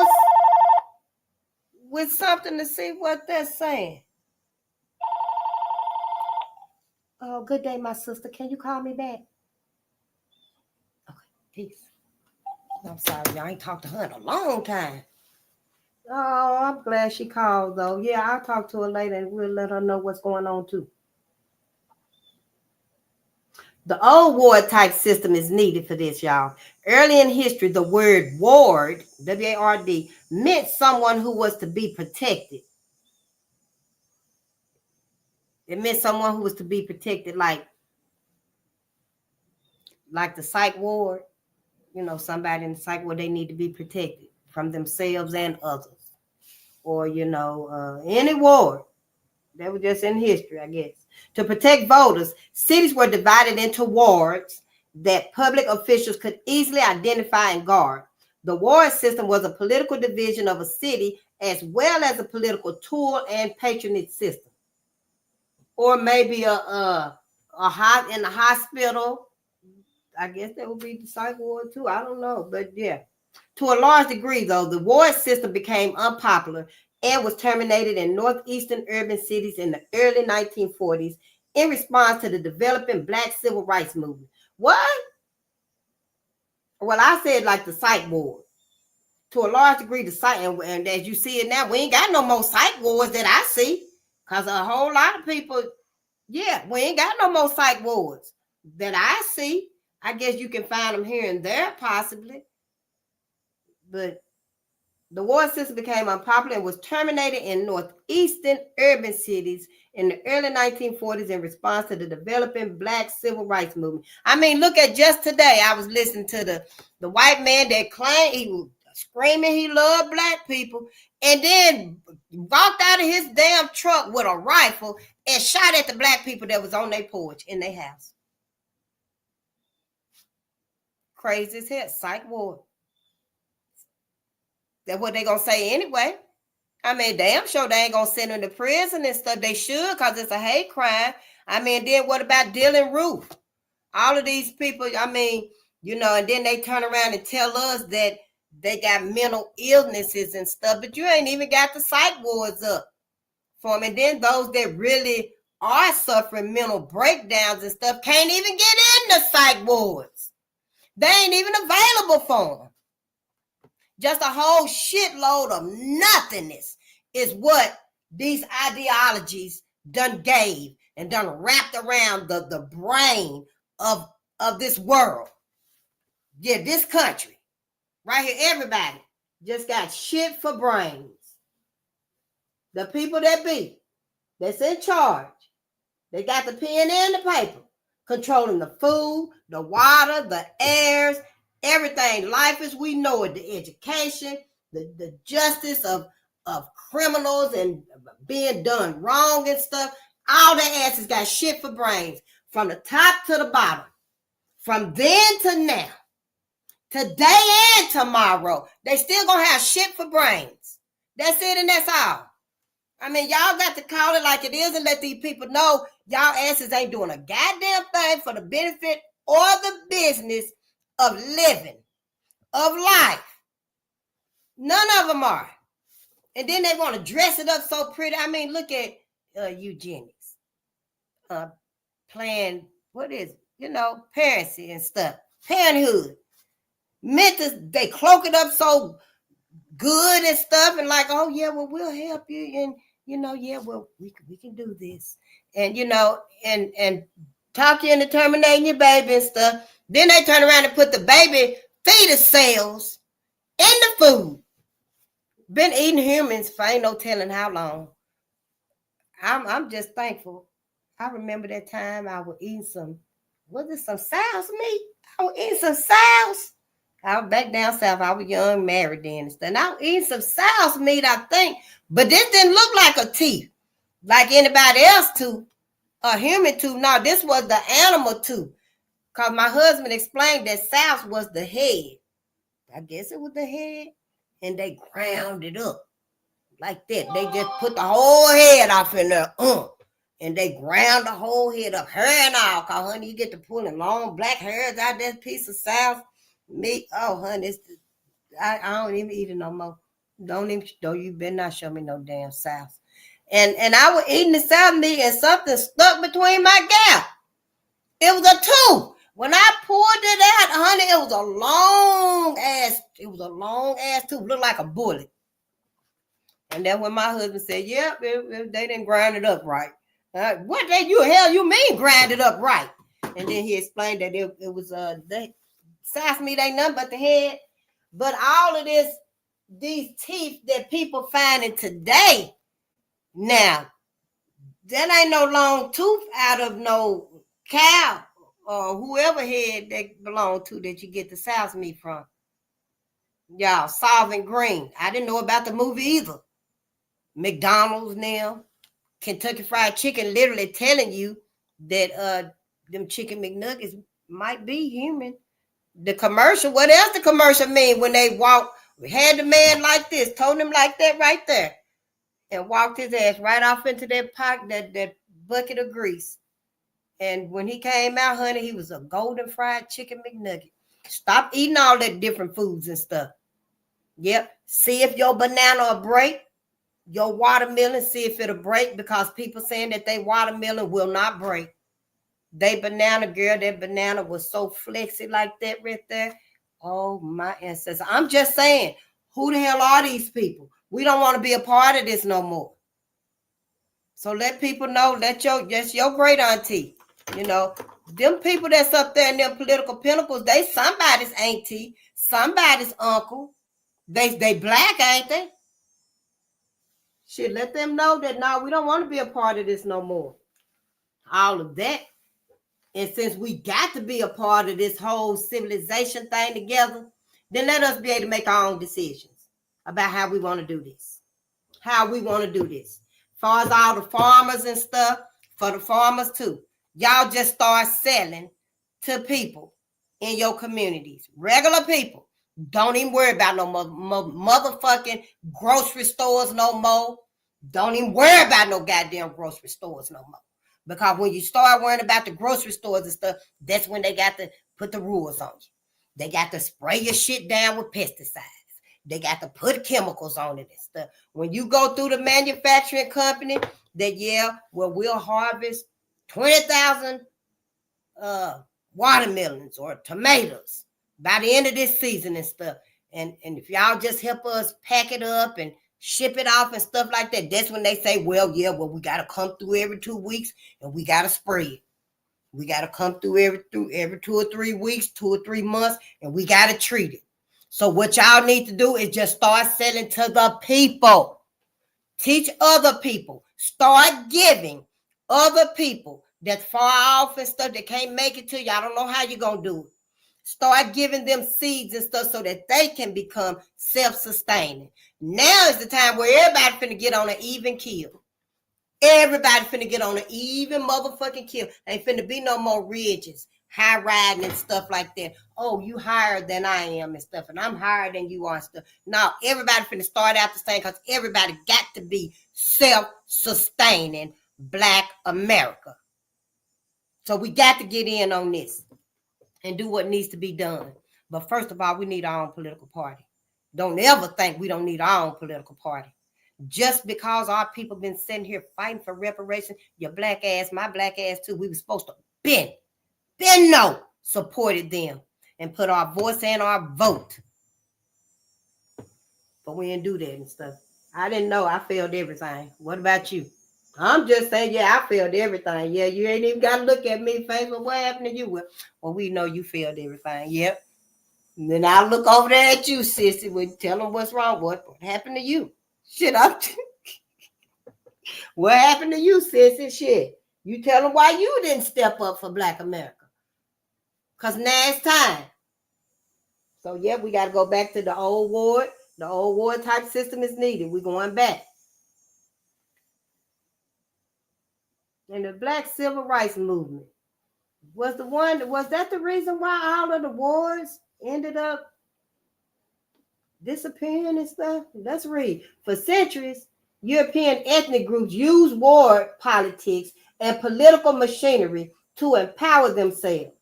with something to see what they're saying. Oh, good day, my sister. Can you call me back? Okay, peace. I'm sorry, I ain't talked to her in a long time. Oh, I'm glad she called, though. Yeah, I'll talk to her later and we'll let her know what's going on, too. The old ward type system is needed for this, y'all. Early in history, the word ward, W-A-R-D, meant someone who was to be protected. It meant someone who was to be protected, like the psych ward. Somebody in the psych ward, they need to be protected from themselves and others. Or, any ward. That was just in history, I guess. To protect voters, cities were divided into wards that public officials could easily identify and guard. The ward system was a political division of a city as well as a political tool and patronage system. Or maybe in the hospital. I guess that would be the psych ward too. I don't know. But yeah. To a large degree, though, the ward system became unpopular and was terminated in northeastern urban cities in the early 1940s in response to the developing Black civil rights movement. What? Well, I said like the psych ward. To a large degree, the psych, and as you see it now, we ain't got no more psych wards that I see, because a whole lot of people, yeah, we ain't got no more psych wards that I see. I guess you can find them here and there, possibly. But the ward system became unpopular and was terminated in northeastern urban cities in the early 1940s in response to the developing Black civil rights movement. I mean, look at just today. I was listening to the white man that claimed he was screaming he loved Black people, and then walked out of his damn truck with a rifle and shot at the Black people that was on their porch in their house. Crazy as hell. Psych ward. That's what they gonna say anyway. I mean, damn sure they ain't gonna send them to prison and stuff. They should, because it's a hate crime. I mean, then what about Dylan Roof? All of these people, I mean, you know, and then they turn around and tell us that they got mental illnesses and stuff, but you ain't even got the psych wards up for them. And then those that really are suffering mental breakdowns and stuff can't even get in the psych wards. They ain't even available for them. Just a whole shitload of nothingness is what these ideologies done gave and done wrapped around the brain of this world. Yeah, this country. Right here, everybody just got shit for brains. The people that's in charge, they got the pen and the paper, controlling the food, the water, the airs, everything. Life as we know it, the education, the justice of criminals and being done wrong and stuff. All their asses got shit for brains, from the top to the bottom. From then to now, today and tomorrow, they still gonna have shit for brains. That's it and that's all. I mean, y'all got to call it like it is and let these people know y'all asses ain't doing a goddamn thing for the benefit or the business of living, of life. None of them are. And then they want to dress it up so pretty. I mean, look at eugenics. Playing, what is it? You know, parenting and stuff. Parenthood. They cloak it up so good and stuff, and like, oh yeah, well, we'll help you, and you know, yeah, well, we can do this, and you know, and talk you into terminating your baby and stuff. Then they turn around and put the baby fetus cells in the food. Been eating humans for ain't no telling how long. I'm just thankful. I remember that time I was eating some sows meat? I was eating some sows. I was back down south. I was young, married then and stuff. And I was eating some sows meat, I think. But this didn't look like a teeth, like anybody else tooth, a human tooth. No, this was the animal tooth. Because my husband explained that sows was the head. I guess it was the head. And they ground it up like that. They just put the whole head off in there. And they ground the whole head up. Hair and all. Because, honey, you get to pulling long black hairs out that piece of sows meat. Oh, honey, I don't even eat it no more. You better not show me no damn sows. And I was eating the sow meat and something stuck between my gap. It was a tooth. When I pulled it out, honey, it was a long ass tooth. Looked like a bullet. And then when my husband said, yep, they didn't grind it up right. What you mean grind it up right? And then he explained that it was sows meat ain't nothing but the head. But all of these teeth that people finding today, now, that ain't no long tooth out of no cow or whoever head that belong to that you get the sows meat from. Y'all, Solving Green. I didn't know about the movie either. McDonald's now, Kentucky Fried Chicken literally telling you that them chicken McNuggets might be human. The commercial, what else the commercial mean when they walk, had the man like this, told him like that right there, and walked his ass right off into that pot, that bucket of grease. And when he came out, honey, he was a golden fried chicken McNugget. Stop eating all that different foods and stuff. Yep. See if your banana will break. Your watermelon, see if it'll break, because people saying that they watermelon will not break. They banana, girl, that banana was so flexy like that right there. Oh, my ancestors. I'm just saying, who the hell are these people? We don't want to be a part of this no more. So let people know, that's your great auntie. You know, them people that's up there in them political pinnacles, they somebody's auntie, somebody's uncle. They black, ain't they? Shit, let them know that no, we don't want to be a part of this no more. All of that. And since we got to be a part of this whole civilization thing together, then let us be able to make our own decisions about how we want to do this. How we want to do this. As far as all the farmers and stuff, for the farmers too. Y'all just start selling to people in your communities. Regular people. Don't even worry about no motherfucking grocery stores no more. Don't even worry about no goddamn grocery stores no more. Because when you start worrying about the grocery stores and stuff, that's when they got to put the rules on you. They got to spray your shit down with pesticides. They got to put chemicals on it and stuff. When you go through the manufacturing company, that we'll harvest 20,000 watermelons or tomatoes by the end of this season and stuff. And if y'all just help us pack it up and ship it off and stuff like that, that's when they say, we got to come through every 2 weeks and we got to spray it. We got to come through every 2 or 3 weeks, 2 or 3 months, and we got to treat it. So what y'all need to do is just start selling to the people. Teach other people. Start giving other people that's far off and stuff that can't make it to you. I don't know how you're going to do it. Start giving them seeds and stuff so that they can become self-sustaining. Now is the time where everybody finna get on an even kill. Everybody finna get on an even motherfucking kill. Ain't finna be no more ridges, high riding and stuff like that. Oh, you higher than I am and stuff, and I'm higher than you are and stuff. No, everybody finna start out the same, because everybody got to be self-sustaining Black America. So we got to get in on this and do what needs to be done. But first of all, we need our own political party. Don't ever think we don't need our own political party. Just because our people been sitting here fighting for reparations, your black ass, my black ass too, we were supposed to supported them and put our voice and our vote. But we didn't do that and stuff. I didn't know. I failed everything. What about you? I'm just saying, I failed everything. Yeah, you ain't even got to look at me face. Well, what happened to you? Well, we know you failed everything. Yep. And then I look over there at you, sissy. We tell them what's wrong. What happened to you? Shit, what happened to you, sissy? Shit. You tell them why you didn't step up for Black America. Because now it's time. So, we got to go back to the old ward. The old ward type system is needed. We're going back. And the Black Civil Rights Movement was that the reason why all of the wars ended up disappearing and stuff? Let's read. For centuries, European ethnic groups used war politics and political machinery to empower themselves.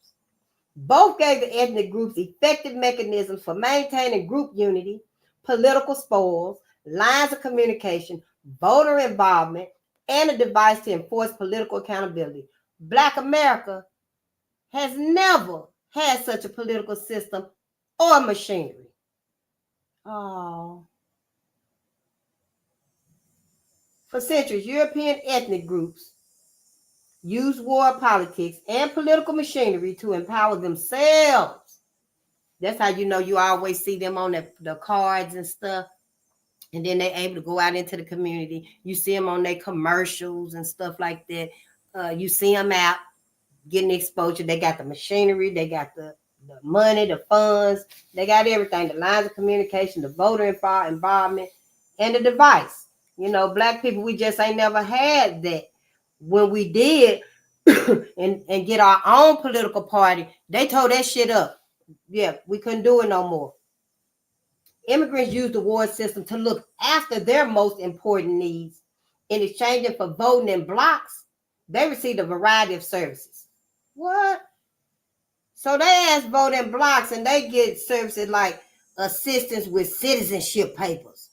Both gave the ethnic groups effective mechanisms for maintaining group unity, political spoils, lines of communication, voter involvement, and a device to enforce political accountability. Black America has never had such a political system or machinery. Oh. For centuries, European ethnic groups used war politics and political machinery to empower themselves. That's how you know you always see them on the cards and stuff. And then they're able to go out into the community. You see them on their commercials and stuff like that. You see them out getting exposure. They got the machinery. They got the money, the funds. They got everything. The lines of communication, the voter involvement, and the device. You know, Black people, we just ain't never had that. When we did and get our own political party, they tore that shit up. Yeah, we couldn't do it no more. Immigrants used the ward system to look after their most important needs. In exchange for voting in blocks, they received a variety of services. What? So they ask vote in blocks and they get services like assistance with citizenship papers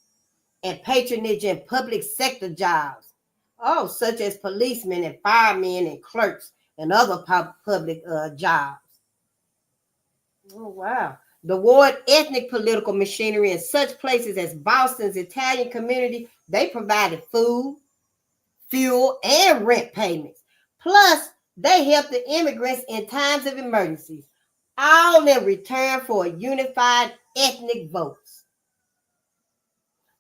and patronage in public sector jobs. Oh, such as policemen and firemen and clerks and other public jobs. Oh, wow. The ward ethnic political machinery in such places as Boston's Italian community, they provided food, fuel, and rent payments. Plus, they helped the immigrants in times of emergencies, all in return for unified ethnic votes.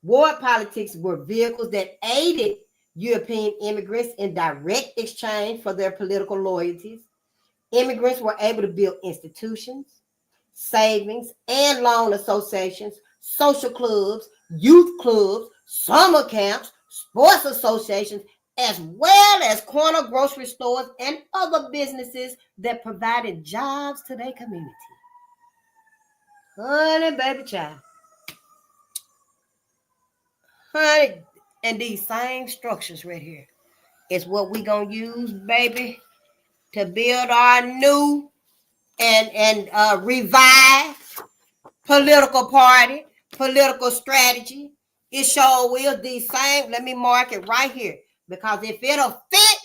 Ward politics were vehicles that aided European immigrants in direct exchange for their political loyalties. Immigrants were able to build institutions, savings and loan associations, social clubs, youth clubs, summer camps, sports associations, as well as corner grocery stores and other businesses that provided jobs to their community. Honey, baby child. Honey, and these same structures right here is what we gonna use, baby, to build our new and revive political party, political strategy. It sure will. These same, let me mark it right here. Because if it'll fit,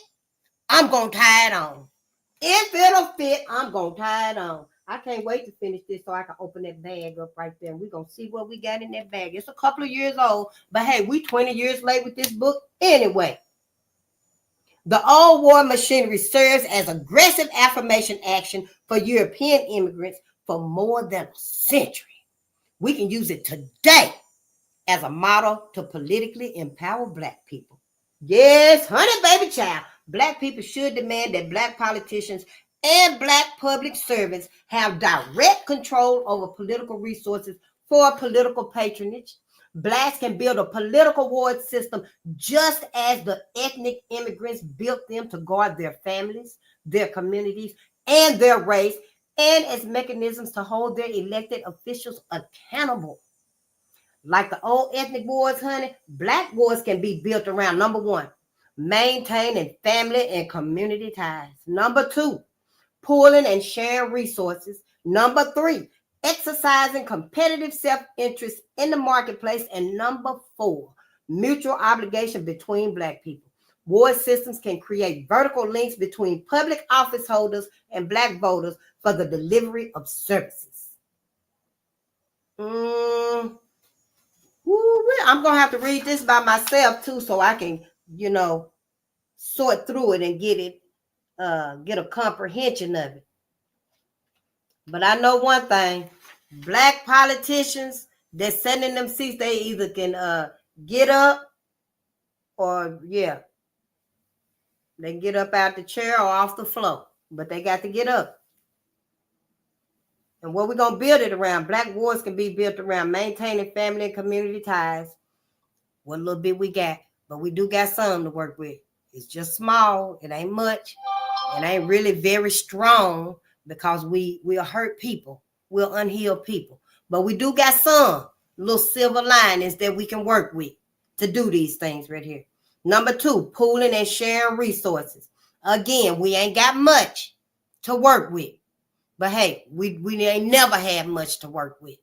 I'm going to tie it on. If it'll fit, I'm going to tie it on. I can't wait to finish this so I can open that bag up right there. We're going to see what we got in that bag. It's a couple of years old, but hey, we 20 years late with this book anyway. The old war machinery serves as aggressive affirmation action for European immigrants for more than a century. We can use it today as a model to politically empower Black people. Yes, honey, baby child. Black people should demand that Black politicians and Black public servants have direct control over political resources for political patronage. Blacks can build a political ward system just as the ethnic immigrants built them to guard their families, their communities, and their race, and as mechanisms to hold their elected officials accountable. Like the old ethnic wards, honey, Black wards can be built around, number one, maintaining family and community ties. Number two, pooling and sharing resources. Number three, exercising competitive self-interest in the marketplace. And number four, mutual obligation between Black people. Ward systems can create vertical links between public office holders and Black voters for the delivery of services. I'm going to have to read this by myself too so I can, sort through it and get a comprehension of it. But I know one thing, Black politicians that sitting in them seats, they either can get up or, they can get up out the chair or off the floor, but they got to get up. And what we're going to build it around, Black wards can be built around maintaining family and community ties. What little bit we got, but we do got some to work with. It's just small. It ain't much. It ain't really very strong because we'll hurt people. We'll unhealed people. But we do got some little silver linings that we can work with to do these things right here. Number two, pooling and sharing resources. Again, we ain't got much to work with. But hey, we ain't never had much to work with.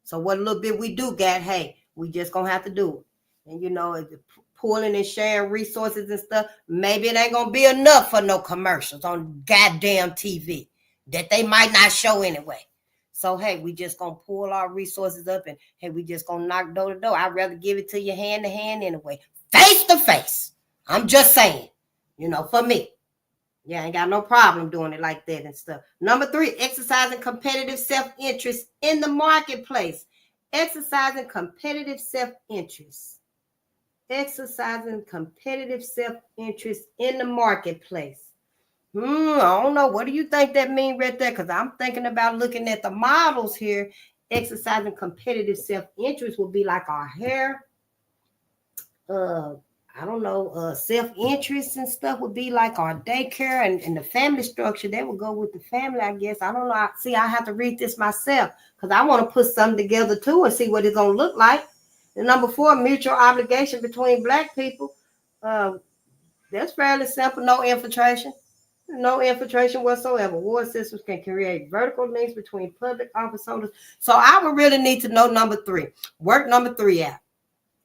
So what little bit we do got, hey, we just gonna have to do it. And pulling and sharing resources and stuff, maybe it ain't gonna be enough for no commercials on goddamn TV that they might not show anyway. So hey, we just gonna pull our resources up and hey, we just gonna knock door to door. I'd rather give it to you hand to hand anyway, face to face. I'm just saying, for me. Yeah, I ain't got no problem doing it like that and stuff. Number three, exercising competitive self-interest in the marketplace. Exercising competitive self-interest. Exercising competitive self-interest in the marketplace. I don't know. What do you think that means right there? Because I'm thinking about looking at the models here. Exercising competitive self-interest would be like our hair. I don't know, self-interest and stuff would be like our daycare and the family structure. That would go with the family, I guess. I don't know. I have to read this myself because I want to put something together too and see what it's going to look like. And number 4, mutual obligation between Black people. That's fairly simple. No infiltration. No infiltration whatsoever. Ward systems can create vertical links between public office holders. So I would really need to know number 3. Work number 3 out.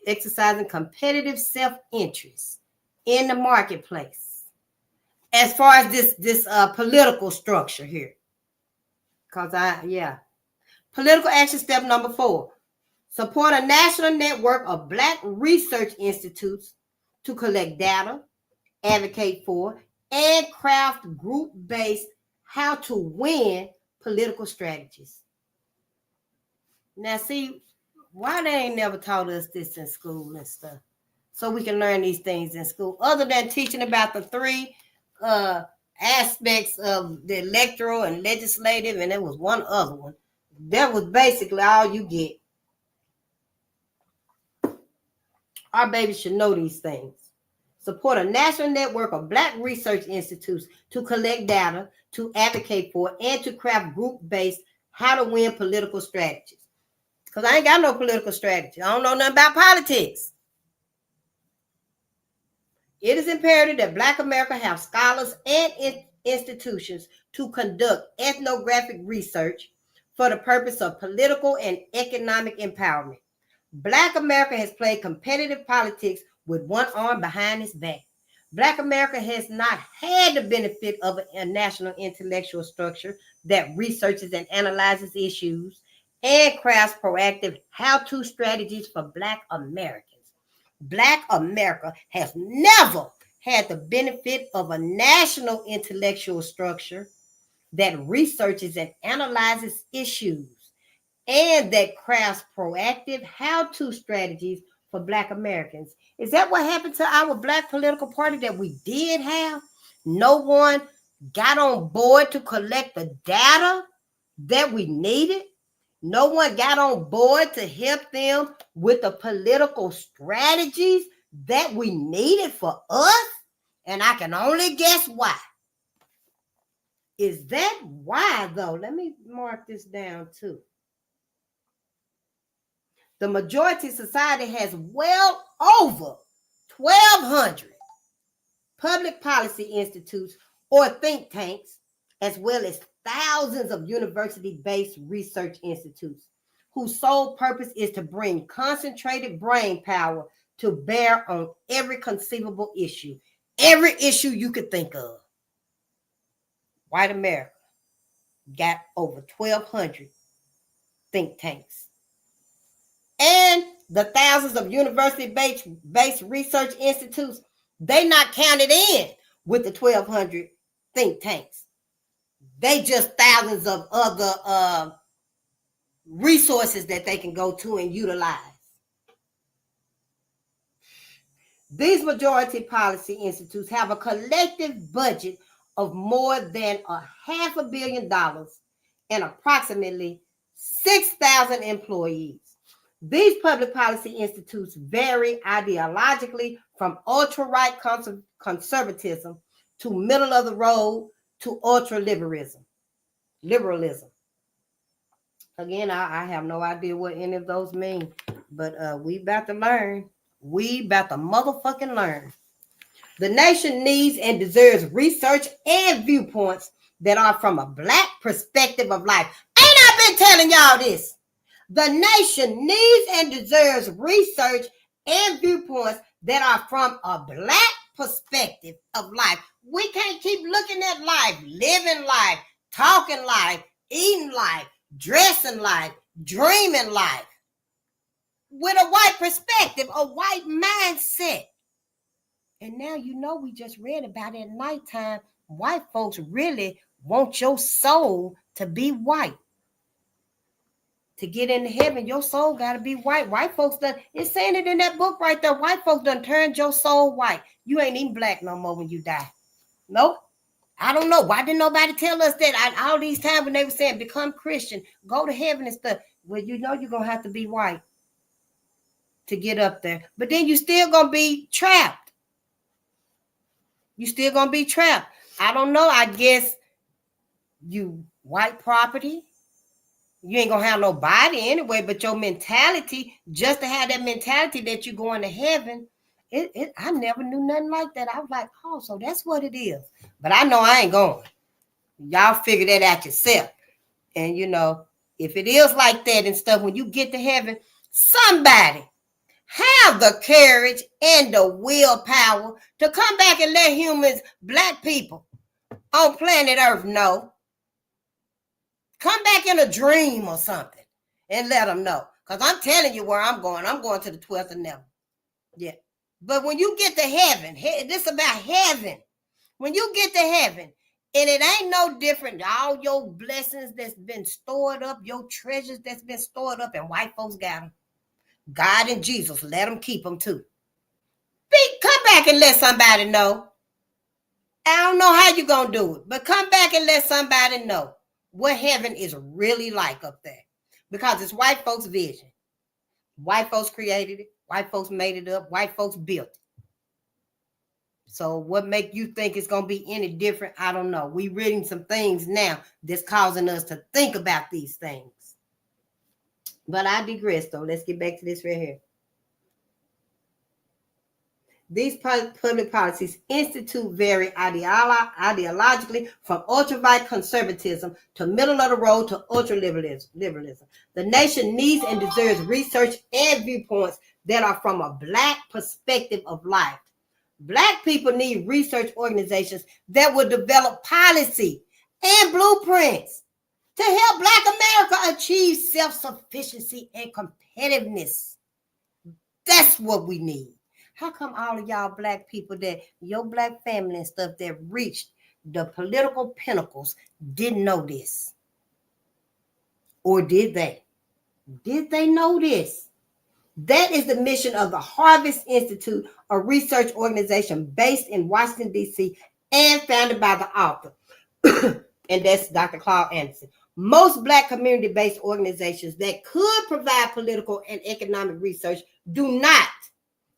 Exercising competitive self-interest in the marketplace. As far as this political structure here. Because Political action step number 4. Support a national network of Black research institutes to collect data, advocate for, and craft group-based how to win political strategies. Now, see, why they ain't never taught us this in school and stuff? So we can learn these things in school, other than teaching about the 3 aspects of the electoral and legislative, and there was one other one. That was basically all you get. Our babies should know these things. Support a national network of Black research institutes to collect data, to advocate for, and to craft group-based how to win political strategies. Because I ain't got no political strategy. I don't know nothing about politics. It is imperative that Black America have scholars and institutions to conduct ethnographic research for the purpose of political and economic empowerment. Black America has played competitive politics with one arm behind its back. Black America has not had the benefit of a national intellectual structure that researches and analyzes issues and crafts proactive how-to strategies for Black Americans. Black America has never had the benefit of a national intellectual structure that researches and analyzes issues and that crafts proactive how-to strategies for Black Americans. Is that what happened to our Black political party that we did have? No one got on board to collect the data that we needed. No one got on board to help them with the political strategies that we needed for us. And I can only guess why. Is that why, though? Let me mark this down, too. The majority society has well over 1,200 public policy institutes or think tanks, as well as thousands of university-based research institutes, whose sole purpose is to bring concentrated brain power to bear on every conceivable issue, every issue you could think of. White America got over 1,200 think tanks. And the thousands of university-based research institutes, they not counted in with the 1,200 think tanks. They just thousands of other resources that they can go to and utilize. These majority policy institutes have a collective budget of more than $500 million and approximately 6,000 employees. These public policy institutes vary ideologically from ultra-right conservatism to middle of the road to ultra-liberalism. Again, I have no idea what any of those mean, but we about to learn. We about to motherfucking learn. The nation needs and deserves research and viewpoints that are from a Black perspective of life. Ain't I been telling y'all this? The nation needs and deserves research and viewpoints that are from a Black perspective of life. We can't keep looking at life, living life, talking life, eating life, dressing life, dreaming life with a white perspective, a white mindset. And now you know we just read about it at nighttime. White folks really want your soul to be white. To get into heaven, your soul got to be white. White folks done, it's saying it in that book right there. White folks done turned your soul white. You ain't even Black no more when you die. Nope. I don't know. Why didn't nobody tell us that all these times when they were saying become Christian, go to heaven and stuff? Well, you know you're going to have to be white. to get up there. But then you still gonna be trapped. You still gonna be trapped. I don't know. I guess you white property. You ain't gonna have no body anyway, but your mentality, just to have that mentality that you're going to heaven, I never knew nothing like that. I was like, oh, so that's what it is. But I know I ain't going. Y'all figure that out yourself. And you know, if it is like that and stuff, when you get to heaven, somebody have the courage and the willpower to come back and let humans, black people on planet Earth know. Come back in a dream or something and let them know. Because I'm telling you where I'm going. I'm going to the 12th of Never. Yeah. But when you get to heaven, this is about heaven. When you get to heaven, and it ain't no different. All your blessings that's been stored up, your treasures that's been stored up, and white folks got them. God and Jesus, let them keep them too. Come back and let somebody know. I don't know how you're going to do it, but come back and let somebody know what heaven is really like up there. Because it's white folks' vision. White folks created it. White folks made it up. White folks built it. So what make you think it's going to be any different? I don't know. We reading some things now that's causing us to think about these things. But I digress, though. Let's get back to this right here. These public policies institute vary ideologically from ultra-right conservatism to middle of the road to ultra-liberalism. The nation needs and deserves research and viewpoints that are from a Black perspective of life. Black people need research organizations that will develop policy and blueprints to help Black America achieve self-sufficiency and competitiveness. That's what we need. How come all of y'all Black people, that your Black family and stuff that reached the political pinnacles, didn't know this? Or did they? Did they know this? That is the mission of the Harvest Institute, a research organization based in Washington, D.C. and founded by the author. And that's Dr. Claud Anderson. Most Black community-based organizations that could provide political and economic research do not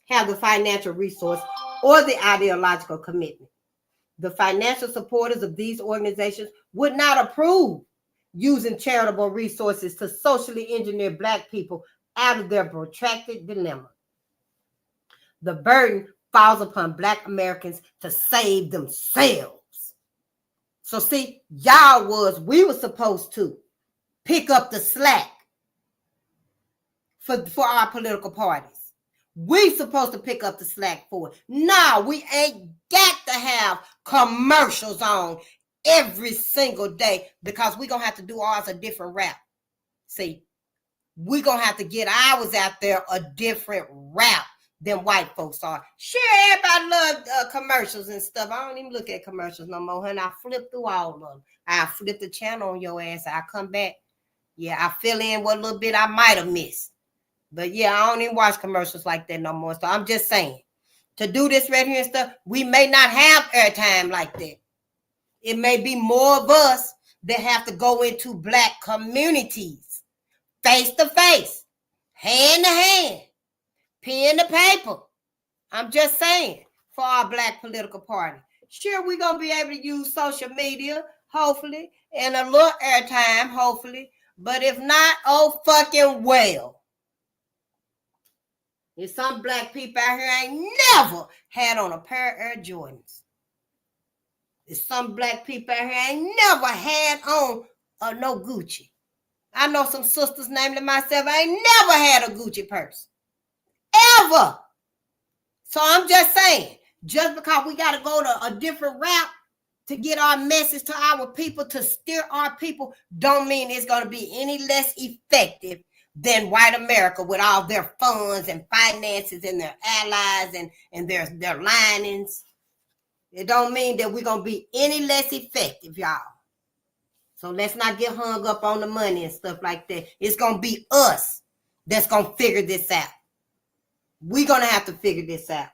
have the financial resource or the ideological commitment. The financial supporters of these organizations would not approve using charitable resources to socially engineer Black people out of their protracted dilemma. The burden falls upon Black Americans to save themselves. So see, we were supposed to pick up the slack for our political parties. We supposed to pick up the slack for it. No, we ain't got to have commercials on every single day, because we're going to have to do ours a different route. See, we're going to have to get ours out there a different route than white folks are. Sure, everybody love commercials and stuff. I don't even look at commercials no more, honey. I flip through all of them. I flip the channel on your ass. I come back. Yeah, I fill in what little bit I might have missed. But yeah, I don't even watch commercials like that no more. So I'm just saying, to do this right here and stuff, we may not have airtime like that. It may be more of us that have to go into Black communities, face to face, hand to hand, pen to paper. I'm just saying, for our Black political party. Sure, we're going to be able to use social media, hopefully, and a little airtime, hopefully. But if not, oh fucking well. There's some Black people out here ain't never had on a pair of Air Jordans. There's some Black people out here ain't never had on no Gucci. I know some sisters, namely myself, I ain't never had a Gucci purse. Ever. So I'm just saying, just because we got to go to a different route to get our message to our people, to steer our people, don't mean it's going to be any less effective than white America with all their funds and finances and their allies and their linings. It don't mean that we're going to be any less effective, y'all. So let's not get hung up on the money and stuff like that. It's going to be us that's going to figure this out. We're going to have to figure this out.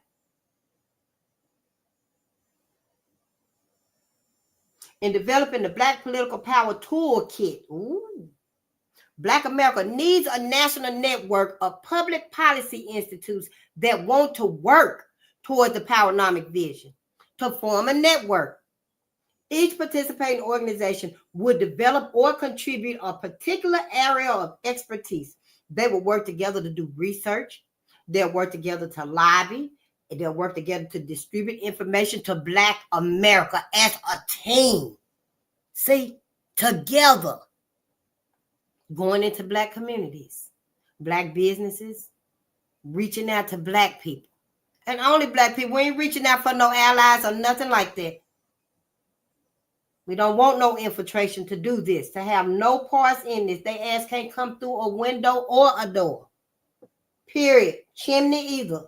In developing the Black Political Power Toolkit, Black America needs a national network of public policy institutes that want to work toward the POWEROMICS vision. To form a network, each participating organization would develop or contribute a particular area of expertise. They will work together to do research. They'll work together to lobby. And they'll work together to distribute information to Black America as a team. See, together, going into Black communities, Black businesses, reaching out to Black people. And only Black people. We ain't reaching out for no allies or nothing like that. We don't want no infiltration to do this, to have no parts in this. They ass can't come through a window or a door. Period. Chimney either.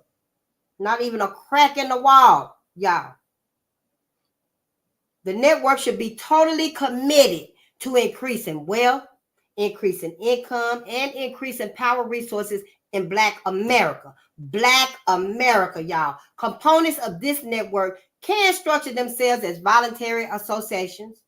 Not even a crack in the wall, y'all. The network should be totally committed to increasing wealth, increasing income, and increasing power resources in Black America. Black America, y'all. Components of this network can structure themselves as voluntary associations.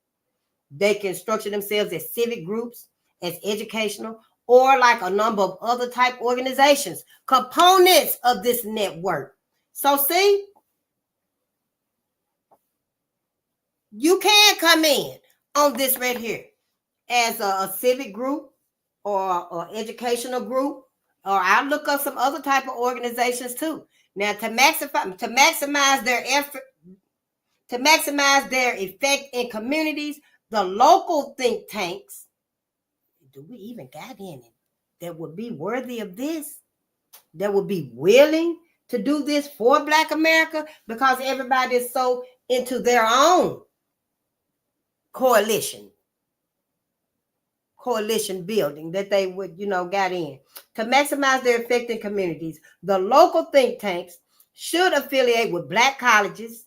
They can structure themselves as civic groups, as educational, or like a number of other type organizations. Components of this network. So see, you can come in on this right here as a civic group or educational group, or I'll look up some other type of organizations too. Now, to maximize their effort, to maximize their effect in communities, the local think tanks, do we even got any that would be worthy of this? That would be willing to do this for Black America? Because everybody is so into their own coalition building that they would, got in. To maximize their effect in communities, the local think tanks should affiliate with Black colleges,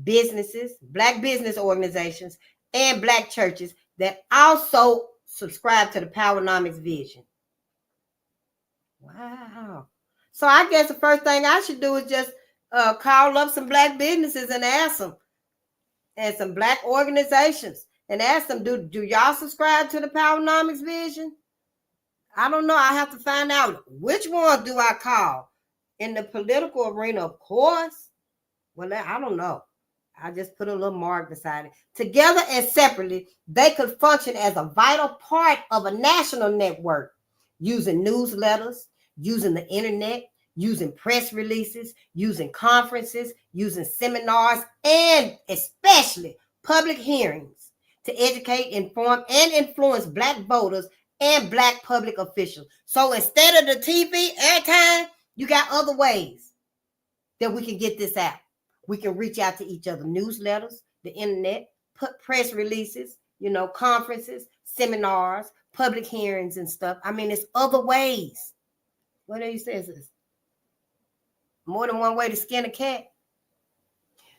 businesses, Black business organizations, and Black churches that also subscribe to the POWEROMICS vision. Wow. So I guess the first thing I should do is just call up some Black businesses and ask them, and some Black organizations, and ask them, do y'all subscribe to the POWEROMICS vision? I don't know. I have to find out which one do I call. In the political arena, of course. Well, I don't know. I just put a little mark beside it. Together and separately, they could function as a vital part of a national network, using newsletters, using the internet, using press releases, using conferences, using seminars, and especially public hearings to educate, inform, and influence Black voters and Black public officials. So instead of the TV airtime, you got other ways that we can get this out. We can reach out to each other, newsletters, the internet, put press releases, conferences, seminars, public hearings and stuff. I mean, it's other ways. What do you say? Is more than one way to skin a cat?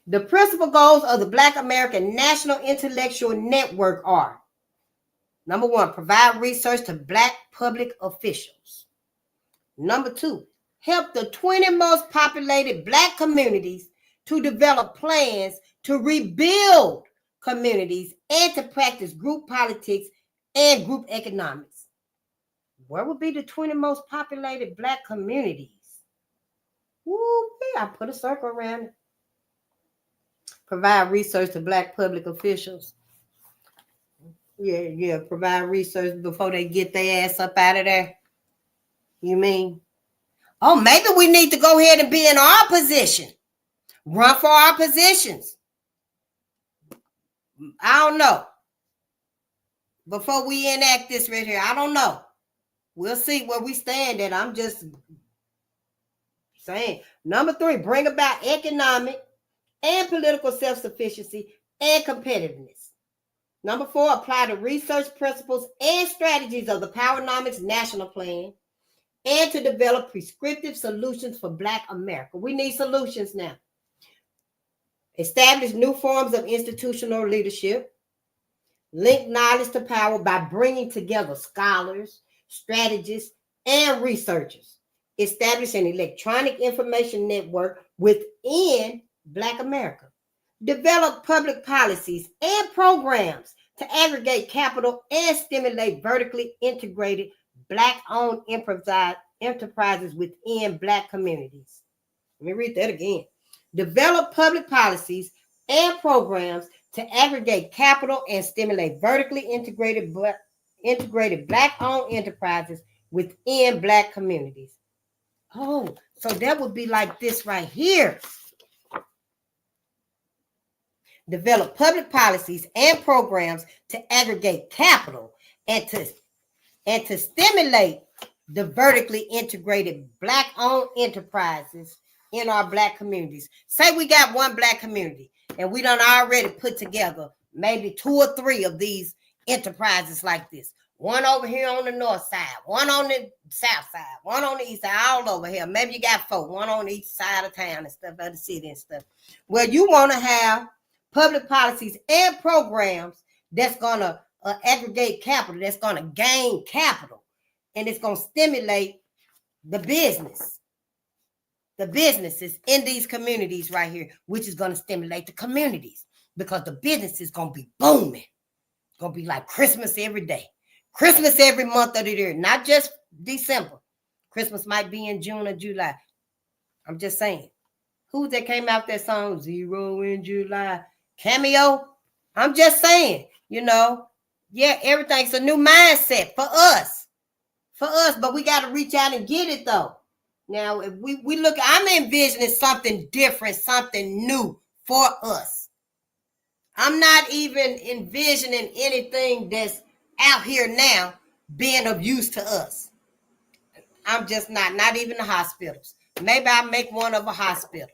The principal goals of the Black American National Intellectual Network are: number one, provide research to Black public officials. Number two, help the 20 most populated Black communities to develop plans to rebuild communities and to practice group politics and group economics. Where would be the 20 most populated Black communities? Woo, I put a circle around it. Provide research to Black public officials. Yeah, provide research before they get their ass up out of there. You mean? Oh, maybe we need to go ahead and be in our position. Run for our positions. I don't know. Before we enact this right here, I don't know. We'll see where we stand at. I'm just saying. Number three, bring about economic and political self-sufficiency and competitiveness. Number four, apply the research principles and strategies of the POWEROMICS National Plan and to develop prescriptive solutions for Black America. We need solutions now. Establish new forms of institutional leadership. Link knowledge to power by bringing together scholars, strategists, and researchers. Establish an electronic information network within Black America. Develop public policies and programs to aggregate capital and stimulate vertically integrated Black-owned enterprises within Black communities. Let me read that again. Develop public policies and programs to aggregate capital and stimulate vertically integrated Black-owned enterprises within Black communities. Oh, so that would be like this right here. Develop public policies and programs to aggregate capital and to stimulate the vertically integrated Black-owned enterprises in our Black communities. Say we got one Black community and we done already put together maybe 2 or 3 of these enterprises like this. One over here on the north side, one on the south side, one on the east side, all over here. Maybe you got 4, one on each side of town and stuff, of the city and stuff. Well, you want to have public policies and programs that's going to aggregate capital, that's going to gain capital, and it's going to stimulate the businesses in these communities right here, which is going to stimulate the communities because the business is going to be booming. It's going to be like Christmas every day. Christmas every month of the year, not just December. Christmas might be in June or July. I'm just saying. Who that came out that song, Zero in July? Cameo? I'm just saying, yeah, everything's a new mindset for us. But we got to reach out and get it though. Now, if we look, I'm envisioning something different, something new for us. I'm not even envisioning anything that's out here now being of use to us. I'm just not even the hospitals. Maybe I'll make one of a hospital.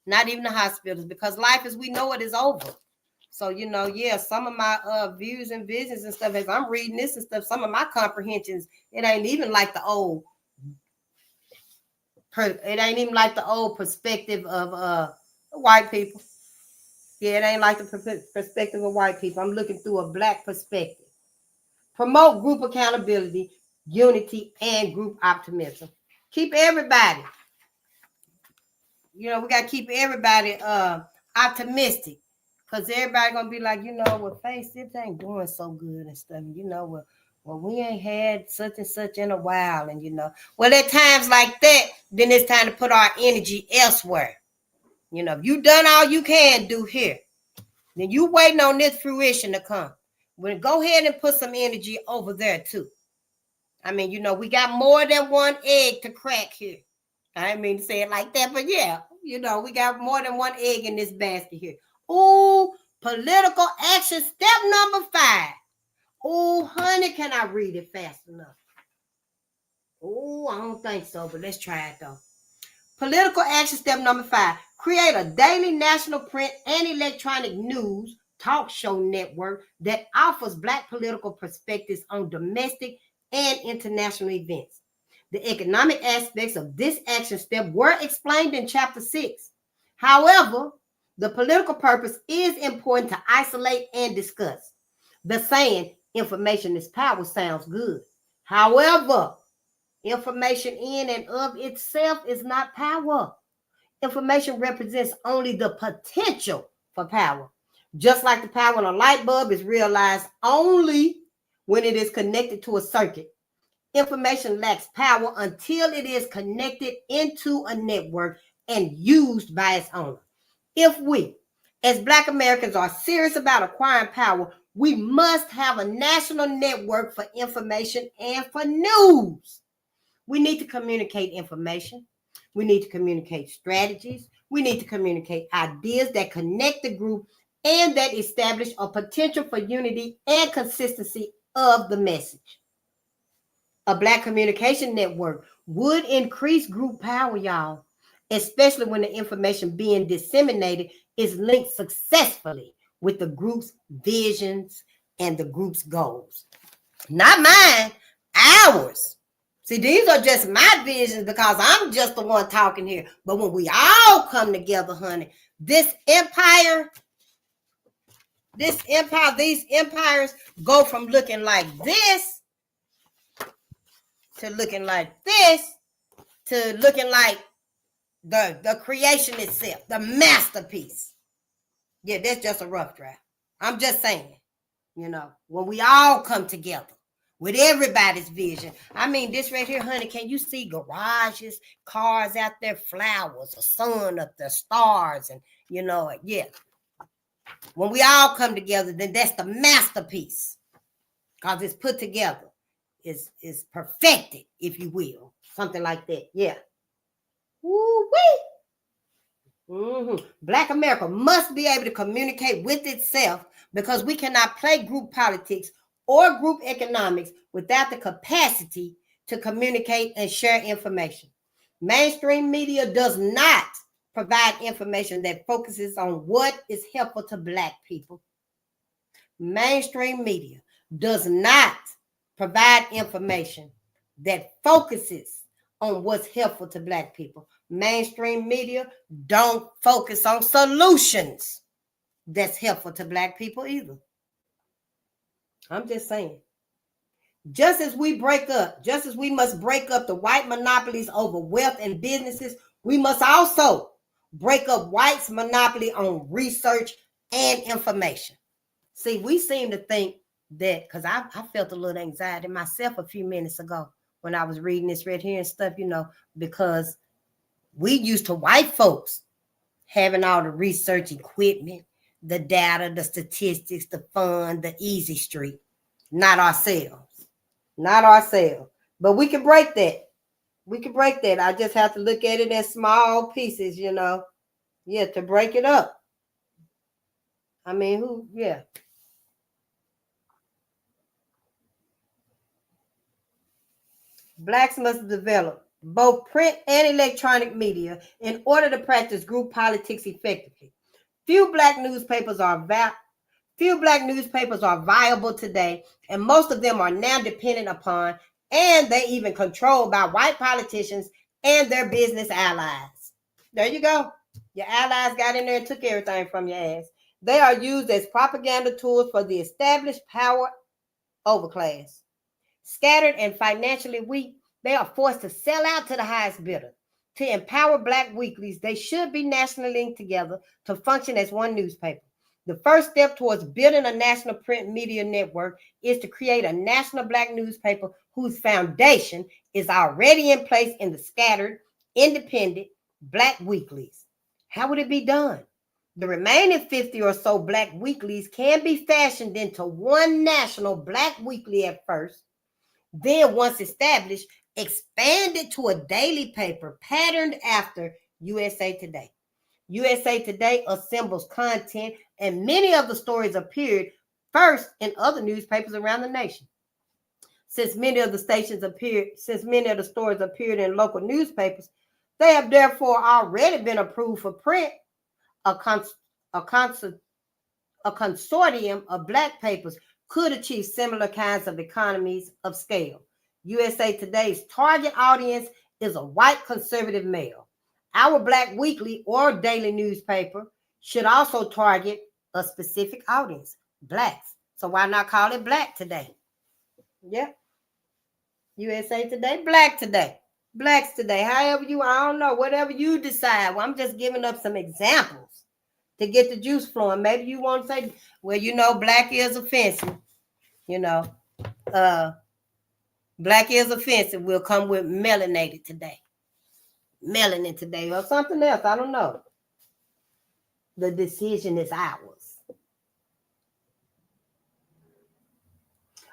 Not even the hospitals, because life as we know it is over. So, yeah, some of my views and visions and stuff, as I'm reading this and stuff, some of my comprehensions, it ain't even like the old perspective of white people. Yeah, it ain't like the perspective of white people. I'm looking through a Black perspective. Promote group accountability, unity, and group optimism. Keep everybody, we got to keep everybody optimistic, because everybody going to be like, well, face, it ain't going so good and stuff. Well, we ain't had such and such in a while. And, well, at times like that, then it's time to put our energy elsewhere. If you done all you can do here, then you waiting on this fruition to come. Well, go ahead and put some energy over there too. I mean, we got more than one egg to crack here. I didn't mean to say it like that, but yeah, we got more than one egg in this basket here. Oh, political action step number 5. Oh, honey, can I read it fast enough? Oh, I don't think so, but let's try it though. Political action step number 5. Create a daily national print and electronic news talk show network that offers Black political perspectives on domestic and international events. The economic aspects of this action step were explained in Chapter 6. However, the political purpose is important to isolate and discuss. The saying, information is power, sounds good. However, information in and of itself is not power. Information represents only the potential for power. Just like the power in a light bulb is realized only when it is connected to a circuit. Information lacks power until it is connected into a network and used by its owner. If we, as Black Americans, are serious about acquiring power, we must have a national network for information and for news. We need to communicate information. We need to communicate strategies. We need to communicate ideas that connect the group and that establish a potential for unity and consistency of the message. A Black communication network would increase group power, y'all, especially when the information being disseminated is linked successfully with the group's visions and the group's goals. Not mine, ours. See, these are just my visions because I'm just the one talking here. But when we all come together, honey, these empires go from looking like this to looking like this to looking like the creation itself, the masterpiece. Yeah, that's just a rough draft. I'm just saying. You know, when we all come together with everybody's vision. I mean, this right here, honey, can you see garages, cars out there, flowers, a sun up there, stars, and, you know, yeah. When we all come together, then that's the masterpiece, because it's put together. It's perfected, if you will. Something like that, yeah. Woo-wee. Black America must be able to communicate with itself, because we cannot play group politics or group economics without the capacity to communicate and share information. Mainstream media does not provide information that focuses on what is helpful to Black people. Mainstream media does not provide information that focuses on what's helpful to Black people. Mainstream media don't focus on solutions that's helpful to Black people either. I'm just saying. Just as we must break up the white monopolies over wealth and businesses, we must also break up whites' monopoly on research and information. See, we seem to think that, because I felt a little anxiety myself a few minutes ago when I was reading this right here and stuff, you know, because we used to white folks having all the research equipment, the data, the statistics, the fun, the easy street. Not ourselves. Not ourselves. But we can break that. We can break that. I just have to look at it in small pieces, you know. Yeah, to break it up. I mean, yeah. Blacks must develop both print and electronic media in order to practice group politics effectively. Few black newspapers are viable today, and most of them are now dependent upon, and they even controlled by, white politicians and their business allies. There you go. Your allies got in there and took everything from your ass. They are used as propaganda tools for the established power overclass. Scattered and financially weak, they are forced to sell out to the highest bidder. To empower Black weeklies, they should be nationally linked together to function as one newspaper. The first step towards building a national print media network is to create a national Black newspaper whose foundation is already in place in the scattered, independent Black weeklies. How would it be done? The remaining 50 or so Black weeklies can be fashioned into one national Black weekly at first. Then, once established, expanded to a daily paper patterned after USA Today. USA Today assembles content, and many of the stories appeared first in other newspapers around the nation. Since many of the stories appeared in local newspapers, they have therefore already been approved for print. A consortium of Black papers could achieve similar kinds of economies of scale. USA Today's target audience is a white conservative male. Our Black weekly or daily newspaper should also target a specific audience, Blacks. So why not call it Black Today? Yeah. USA Today, Black Today. Blacks Today. However I don't know, whatever you decide. Well, I'm just giving up some examples to get the juice flowing. Maybe you want to say, well, you know, Black is offensive. You know, Black is offensive. We'll come with melanated today. Melanin today or something else. I don't know. The decision is ours.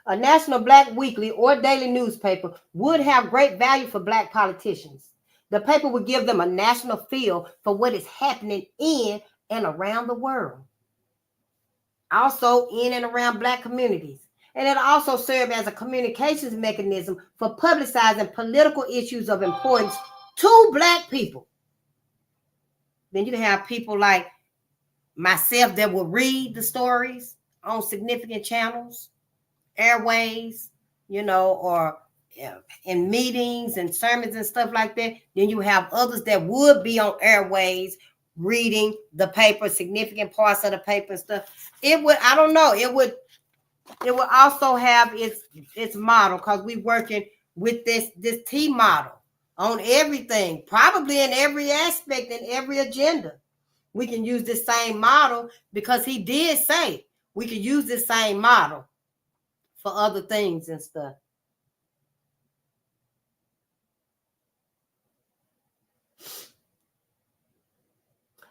A national Black weekly or daily newspaper would have great value for Black politicians. The paper would give them a national feel for what is happening in and around the world. Also in and around Black communities. And it also serve as a communications mechanism for publicizing political issues of importance to Black people. Then you have people like myself that will read the stories on significant channels, airways, you know, or in meetings and sermons and stuff like that. Then you have others that would be on airways reading the paper, significant parts of the paper and stuff. It would, I don't know, it would also have its model, because we're working with this T model on everything, probably in every aspect and every agenda. We can use this same model, because he did say We could use this same model for other things and stuff.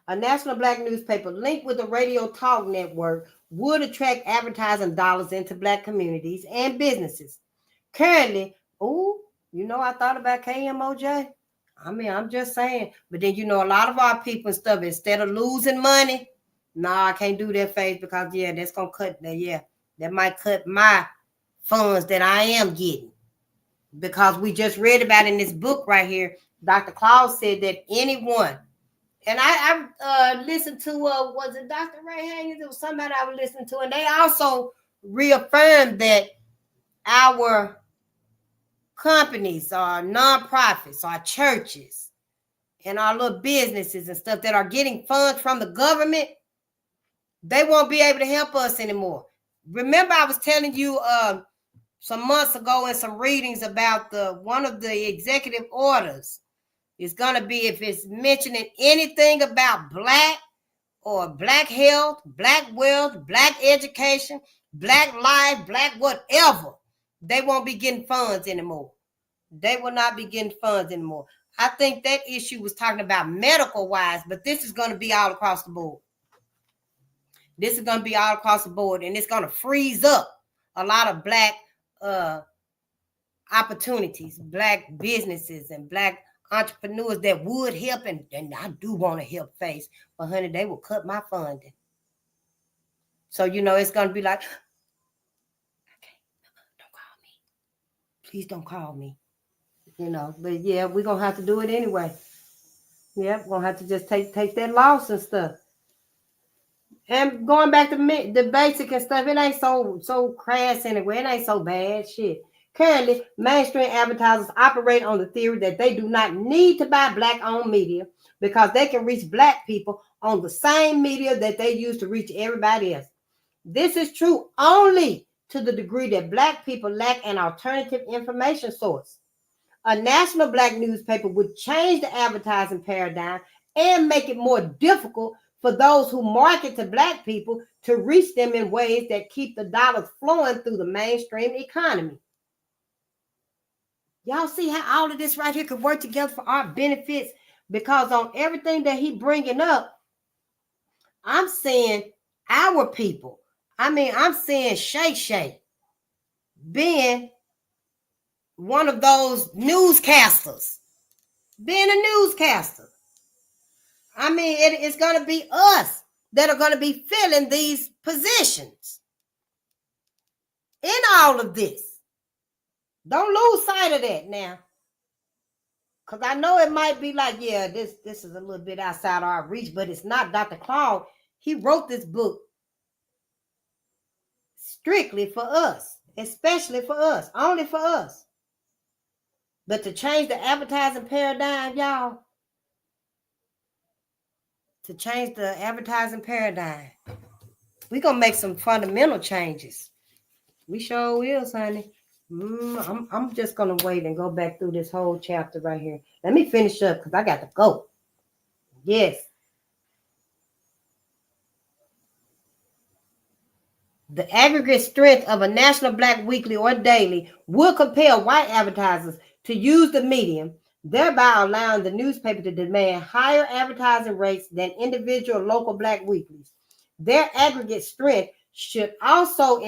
A national black newspaper linked with a radio talk network would attract advertising dollars into black communities and businesses. Currently, I thought about KMOJ. I mean, I'm just saying. But then, a lot of our people and stuff, instead of losing money, I can't do that phase because, that's going to cut that. That might cut my funds that I am getting. Because we just read about in this book right here, Dr. Claud said that anyone, and I listened to, was it Dr. Ray Haynes? It was somebody I was listening to, and they also reaffirmed that our companies, our nonprofits, our churches, and our little businesses and stuff that are getting funds from the government, they won't be able to help us anymore. Remember, I was telling you some months ago in some readings about one of the executive orders is going to be, if it's mentioning anything about black or black health, black wealth, black education, black life, black whatever, they won't be getting funds anymore. They will not be getting funds anymore. I think that issue was talking about medical-wise, but this is going to be all across the board. This is going to be all across the board, and it's going to freeze up a lot of black opportunities, black businesses, and black entrepreneurs that would help, and I do want to help face, but honey, they will cut my funding. So, it's going to be like, okay, don't call me. Please don't call me. But we're going to have to do it anyway. We're going to have to just take that loss and stuff. And going back to the basic and stuff, it ain't so crass anyway. It ain't so bad. Shit. Currently, mainstream advertisers operate on the theory that they do not need to buy black-owned media because they can reach black people on the same media that they use to reach everybody else. This is true only to the degree that black people lack an alternative information source. A national black newspaper would change the advertising paradigm and make it more difficult for those who market to black people to reach them in ways that keep the dollars flowing through the mainstream economy. Y'all see how all of this right here could work together for our benefits? Because on everything that he bringing up, I'm seeing our people. I mean, I'm seeing Shay being one of those newscasters, being a newscaster. I mean, it's going to be us that are going to be filling these positions in all of this. Don't lose sight of that now. Because I know it might be like, this is a little bit outside our reach, but it's not. Dr. Claud, he wrote this book strictly for us, especially for us, only for us. But to change the advertising paradigm, y'all, we're going to make some fundamental changes. We sure will, honey. I'm just going to wait and go back through this whole chapter right here. Let me finish up because I got to go. Yes. The aggregate strength of a national black weekly or daily will compel white advertisers to use the medium, thereby allowing the newspaper to demand higher advertising rates than individual local black weeklies. Their aggregate strength also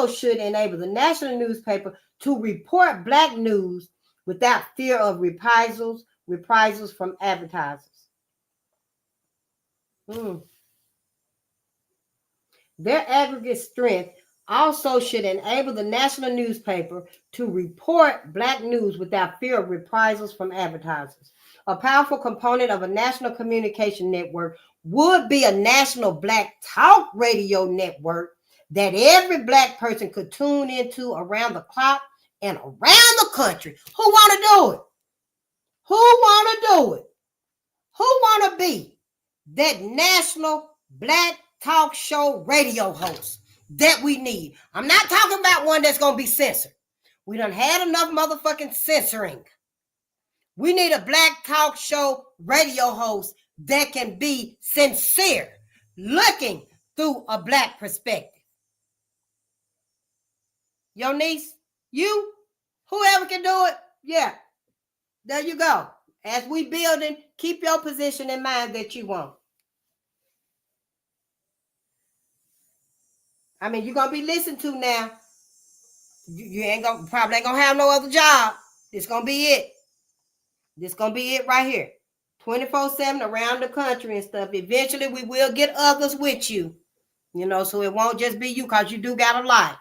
should enable the national newspaper to report black news without fear of reprisals from advertisers. Their aggregate strength also should enable the national newspaper to report black news without fear of reprisals from advertisers. A powerful component of a national communication network would be a national black talk radio network that every black person could tune into around the clock and around the country. Who want to do it? Who want to be that national black talk show radio host that we need? I'm not talking about one that's going to be censored. We done had enough motherfucking censoring. We need a black talk show radio host that can be sincere, looking through a Black perspective. Your niece, you, whoever can do it, yeah, there you go. As we building, keep your position in mind that you want. I mean, you're going to be listened to now. You ain't gonna, probably ain't going to have no other job. This going to be it. This going to be it right here. 24/7 around the country and stuff. Eventually, we will get others with you. You know, so it won't just be you, because you do got a life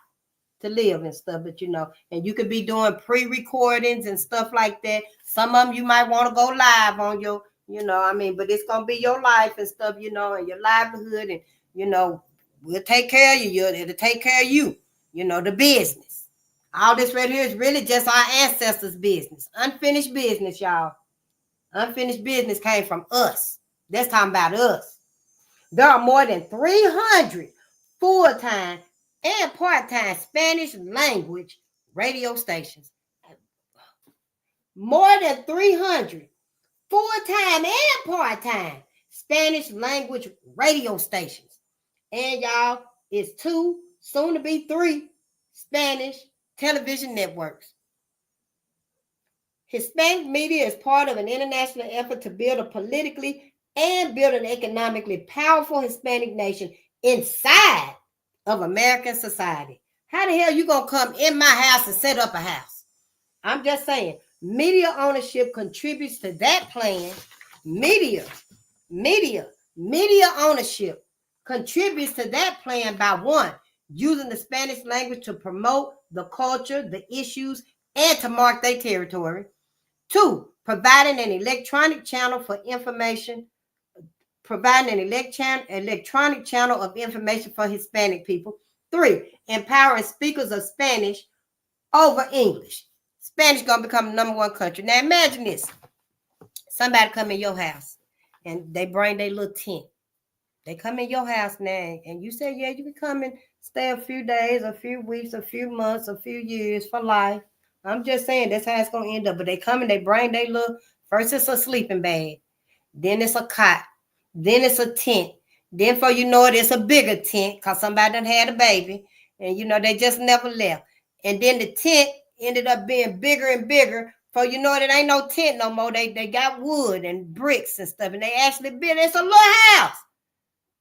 to live and stuff, but you know, and you could be doing pre-recordings and stuff like that. Some of them you might want to go live on your, you know, I mean, but it's gonna be your life and stuff, you know, and your livelihood, and you know, we'll take care of you. It'll take care of you, you know, the business. All this right here is really just our ancestors' business. Unfinished business, y'all. Unfinished business came from us. That's talking about us. There are more than 300 full-time and part-time Spanish language radio stations. More than 300 full-time and part-time Spanish language radio stations. And y'all, it's 2, soon to be 3 Spanish television networks. Hispanic media is part of an international effort to build a politically and build an economically powerful Hispanic nation inside of American society. How the hell you gonna come in my house and set up a house? I'm just saying, media ownership contributes to that plan. Media ownership contributes to that plan by 1, using the Spanish language to promote the culture, the issues, and to mark their territory. 2, providing an electronic channel for information, providing an electronic channel of information for Hispanic people. 3, empowering speakers of Spanish over English. Spanish gonna become the #1 country. Now imagine this. Somebody come in your house and they bring their little tent. They come in your house now and you say, yeah, you can come and stay a few days, a few weeks, a few months, a few years for life. I'm just saying that's how it's gonna end up. But they come and they bring their little, first it's a sleeping bag, then it's a cot, then it's a tent. Then for you know it, it's a bigger tent because somebody done had a baby. And you know, they just never left. And then the tent ended up being bigger and bigger. For you know it ain't no tent no more. They got wood and bricks and stuff. And they actually built, it's a little house.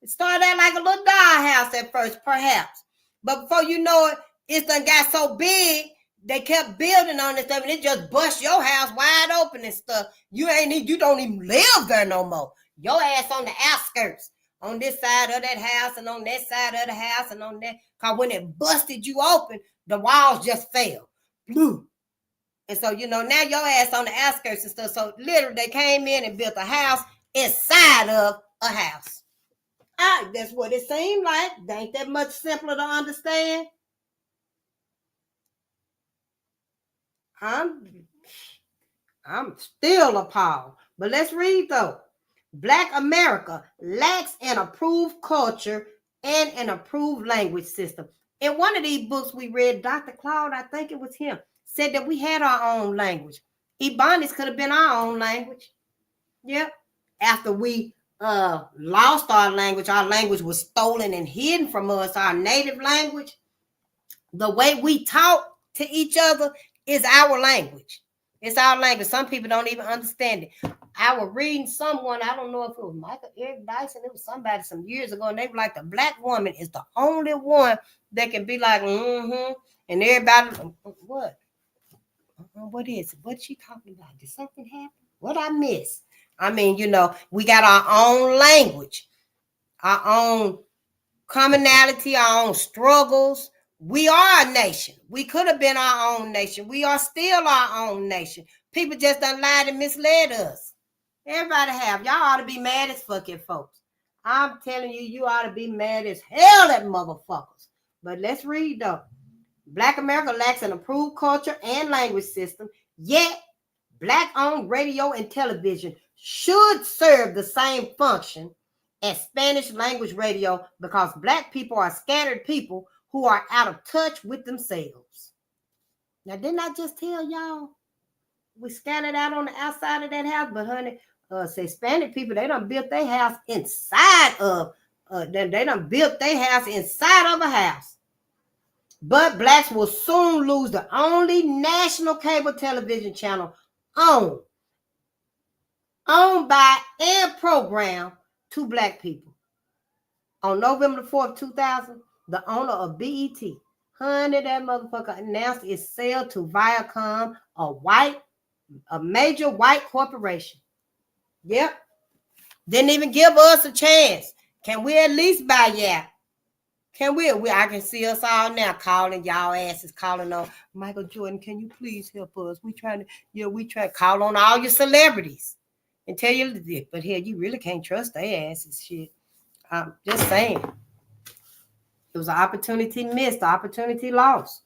It started out like a little doll house at first, perhaps. But before you know it, it's done got so big, they kept building on this stuff, and it just bust your house wide open and stuff. You don't even live there no more. Your ass on the outskirts, on this side of that house and on that side of the house and on that. Because when it busted you open, the walls just fell. Blue. And so, you know, now your ass on the outskirts and stuff. So literally they came in and built a house inside of a house. All right, that's what it seemed like. Ain't that much simpler to understand? I'm still appalled. But let's read though. Black America lacks an approved culture and an approved language system. In one of these books we read, Dr. Claud, I think it was him, said that we had our own language. Ebonics could have been our own language. Yep. After we lost our language was stolen and hidden from us, our native language. The way we talk to each other is our language. It's our language. Some people don't even understand it. I was reading someone, I don't know if it was Michael Eric Dyson, it was somebody some years ago, and they were like, the Black woman is the only one that can be like, and everybody, what? What is it? What's she talking about? Did something happen? What I miss? I mean, you know, we got our own language, our own commonality, our own struggles. We are a nation. We could have been our own nation. We are still our own nation. People just done lied and misled us. Everybody have. Y'all ought to be mad as fucking folks. I'm telling you, you ought to be mad as hell at motherfuckers. But let's read though. Black America lacks an approved culture and language system, yet Black-owned radio and television should serve the same function as Spanish language radio because Black people are scattered people who are out of touch with themselves. Now, didn't I just tell y'all we scattered out on the outside of that house? But honey, say Hispanic people, they done built their house inside of They done built their house inside of a house. But blacks will soon lose the only national cable television channel owned by and programmed to black people. On November the 4th, 2000, the owner of BET, honey, that motherfucker announced its sale to Viacom, a major white corporation. Yep. Didn't even give us a chance. Can we at least buy out? Can we? I can see us all now calling y'all asses, calling on Michael Jordan. Can you please help us? We try to call on all your celebrities and tell you, but here you really can't trust their asses. Shit. I'm just saying. It was an opportunity missed, an opportunity lost.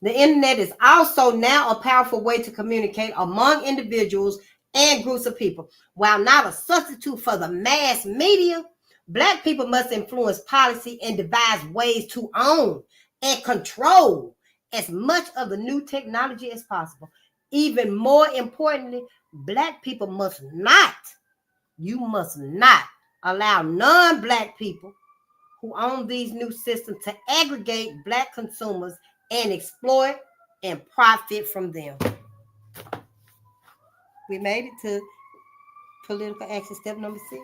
The internet is also now a powerful way to communicate among individuals and groups of people. While not a substitute for the mass media, black people must influence policy and devise ways to own and control as much of the new technology as possible. Even more importantly, black people must not allow non-black people who own these new systems to aggregate black consumers and exploit and profit from them. We made it to political action step number 6.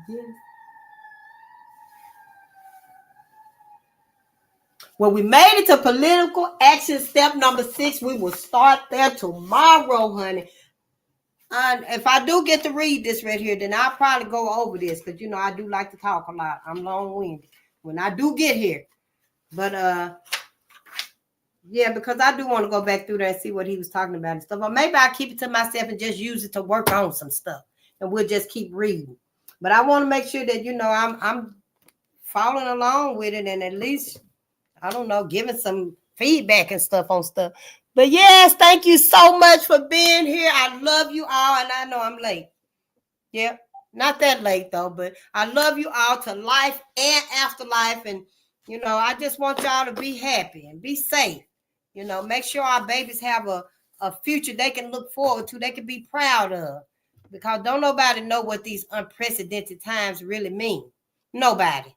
Yeah. When we made it to political action step number 6, we will start there tomorrow, honey. If I do get to read this right here, then I'll probably go over this because, I do like to talk a lot. I'm long-winded when I do get here. But, yeah, because I do want to go back through there and see what he was talking about and stuff. Or maybe I'll keep it to myself and just use it to work on some stuff. And we'll just keep reading. But I want to make sure that, I'm following along with it and at least, I don't know, giving some feedback and stuff on stuff. But yes, thank you so much for being here. I love you all, and I know I'm late. Yeah, not that late though, but I love you all to life and afterlife. And, I just want y'all to be happy and be safe. Make sure our babies have a future they can look forward to, they can be proud of. Because don't nobody know what these unprecedented times really mean. Nobody.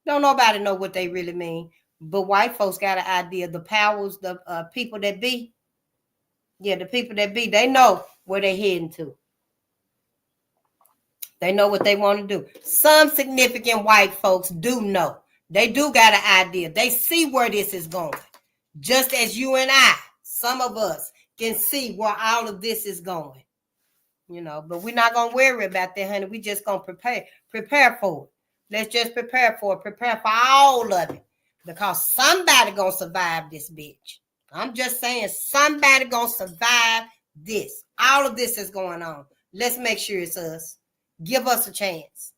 Don't nobody know what they really mean. But white folks got an idea. The powers, the people that be. Yeah, the people that be, they know where they're heading to. They know what they want to do. Some significant white folks do know. They do got an idea. They see where this is going. Just as you and I, some of us, can see where all of this is going. But we're not going to worry about that, honey. We just going to prepare for it. Let's just prepare for it. Prepare for all of it. Because somebody gonna survive this bitch. I'm just saying somebody gonna survive this. All of this is going on. Let's make sure it's us. Give us a chance.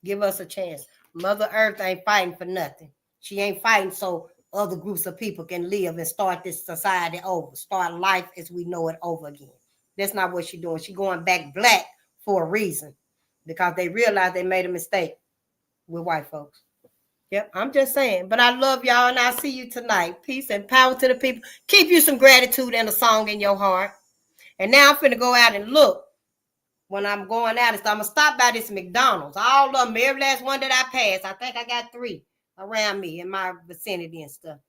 Give us a chance. Mother Earth ain't fighting for nothing. She ain't fighting so other groups of people can live and start this society over. Start life as we know it over again. That's not what she's doing. She's going back black for a reason. Because they realized they made a mistake with white folks. Yep, I'm just saying. But I love y'all, and I'll see you tonight. Peace and power to the people. Keep you some gratitude and a song in your heart. And now I'm finna go out and look. When I'm going out, I'm going to stop by this McDonald's. All of them, every last one that I pass. I think I got 3 around me in my vicinity and stuff.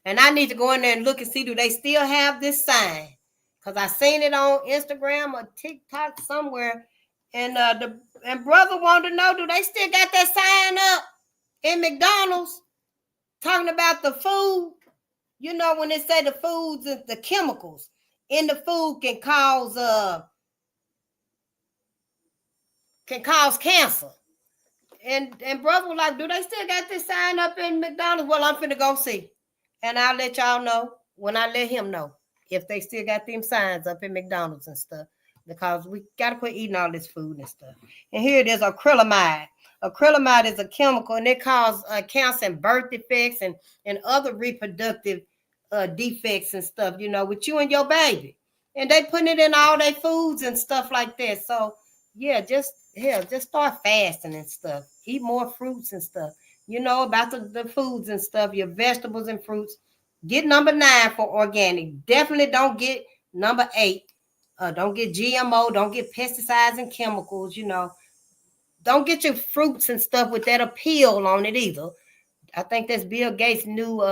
And I need to go in there and look and see, do they still have this sign? Because I seen it on Instagram or TikTok somewhere. And brother wanted to know, do they still got that sign up in McDonald's talking about the food? When they say the foods and the chemicals in the food can cause cancer. And brother was like, do they still got this sign up in McDonald's? Well, I'm finna go see. And I'll let y'all know when I let him know if they still got them signs up in McDonald's and stuff. Because we got to quit eating all this food and stuff. And here it is, acrylamide. Acrylamide is a chemical, and it causes cancer and birth defects and other reproductive defects and stuff, with you and your baby. And they putting it in all their foods and stuff like that. So, yeah, just start fasting and stuff. Eat more fruits and stuff. About the foods and stuff, your vegetables and fruits. Get number 9 for organic. Definitely don't get number 8. Don't get GMO. Don't get pesticides and chemicals. You know, don't get your fruits and stuff with that appeal on it either. I think that's Bill Gates' new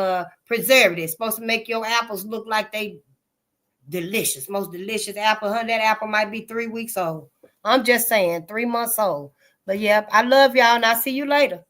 preservative. It's supposed to make your apples look like they delicious, most delicious apple. That apple might be 3 weeks old. I'm just saying, 3 months old. But yeah, I love y'all, and I'll see you later.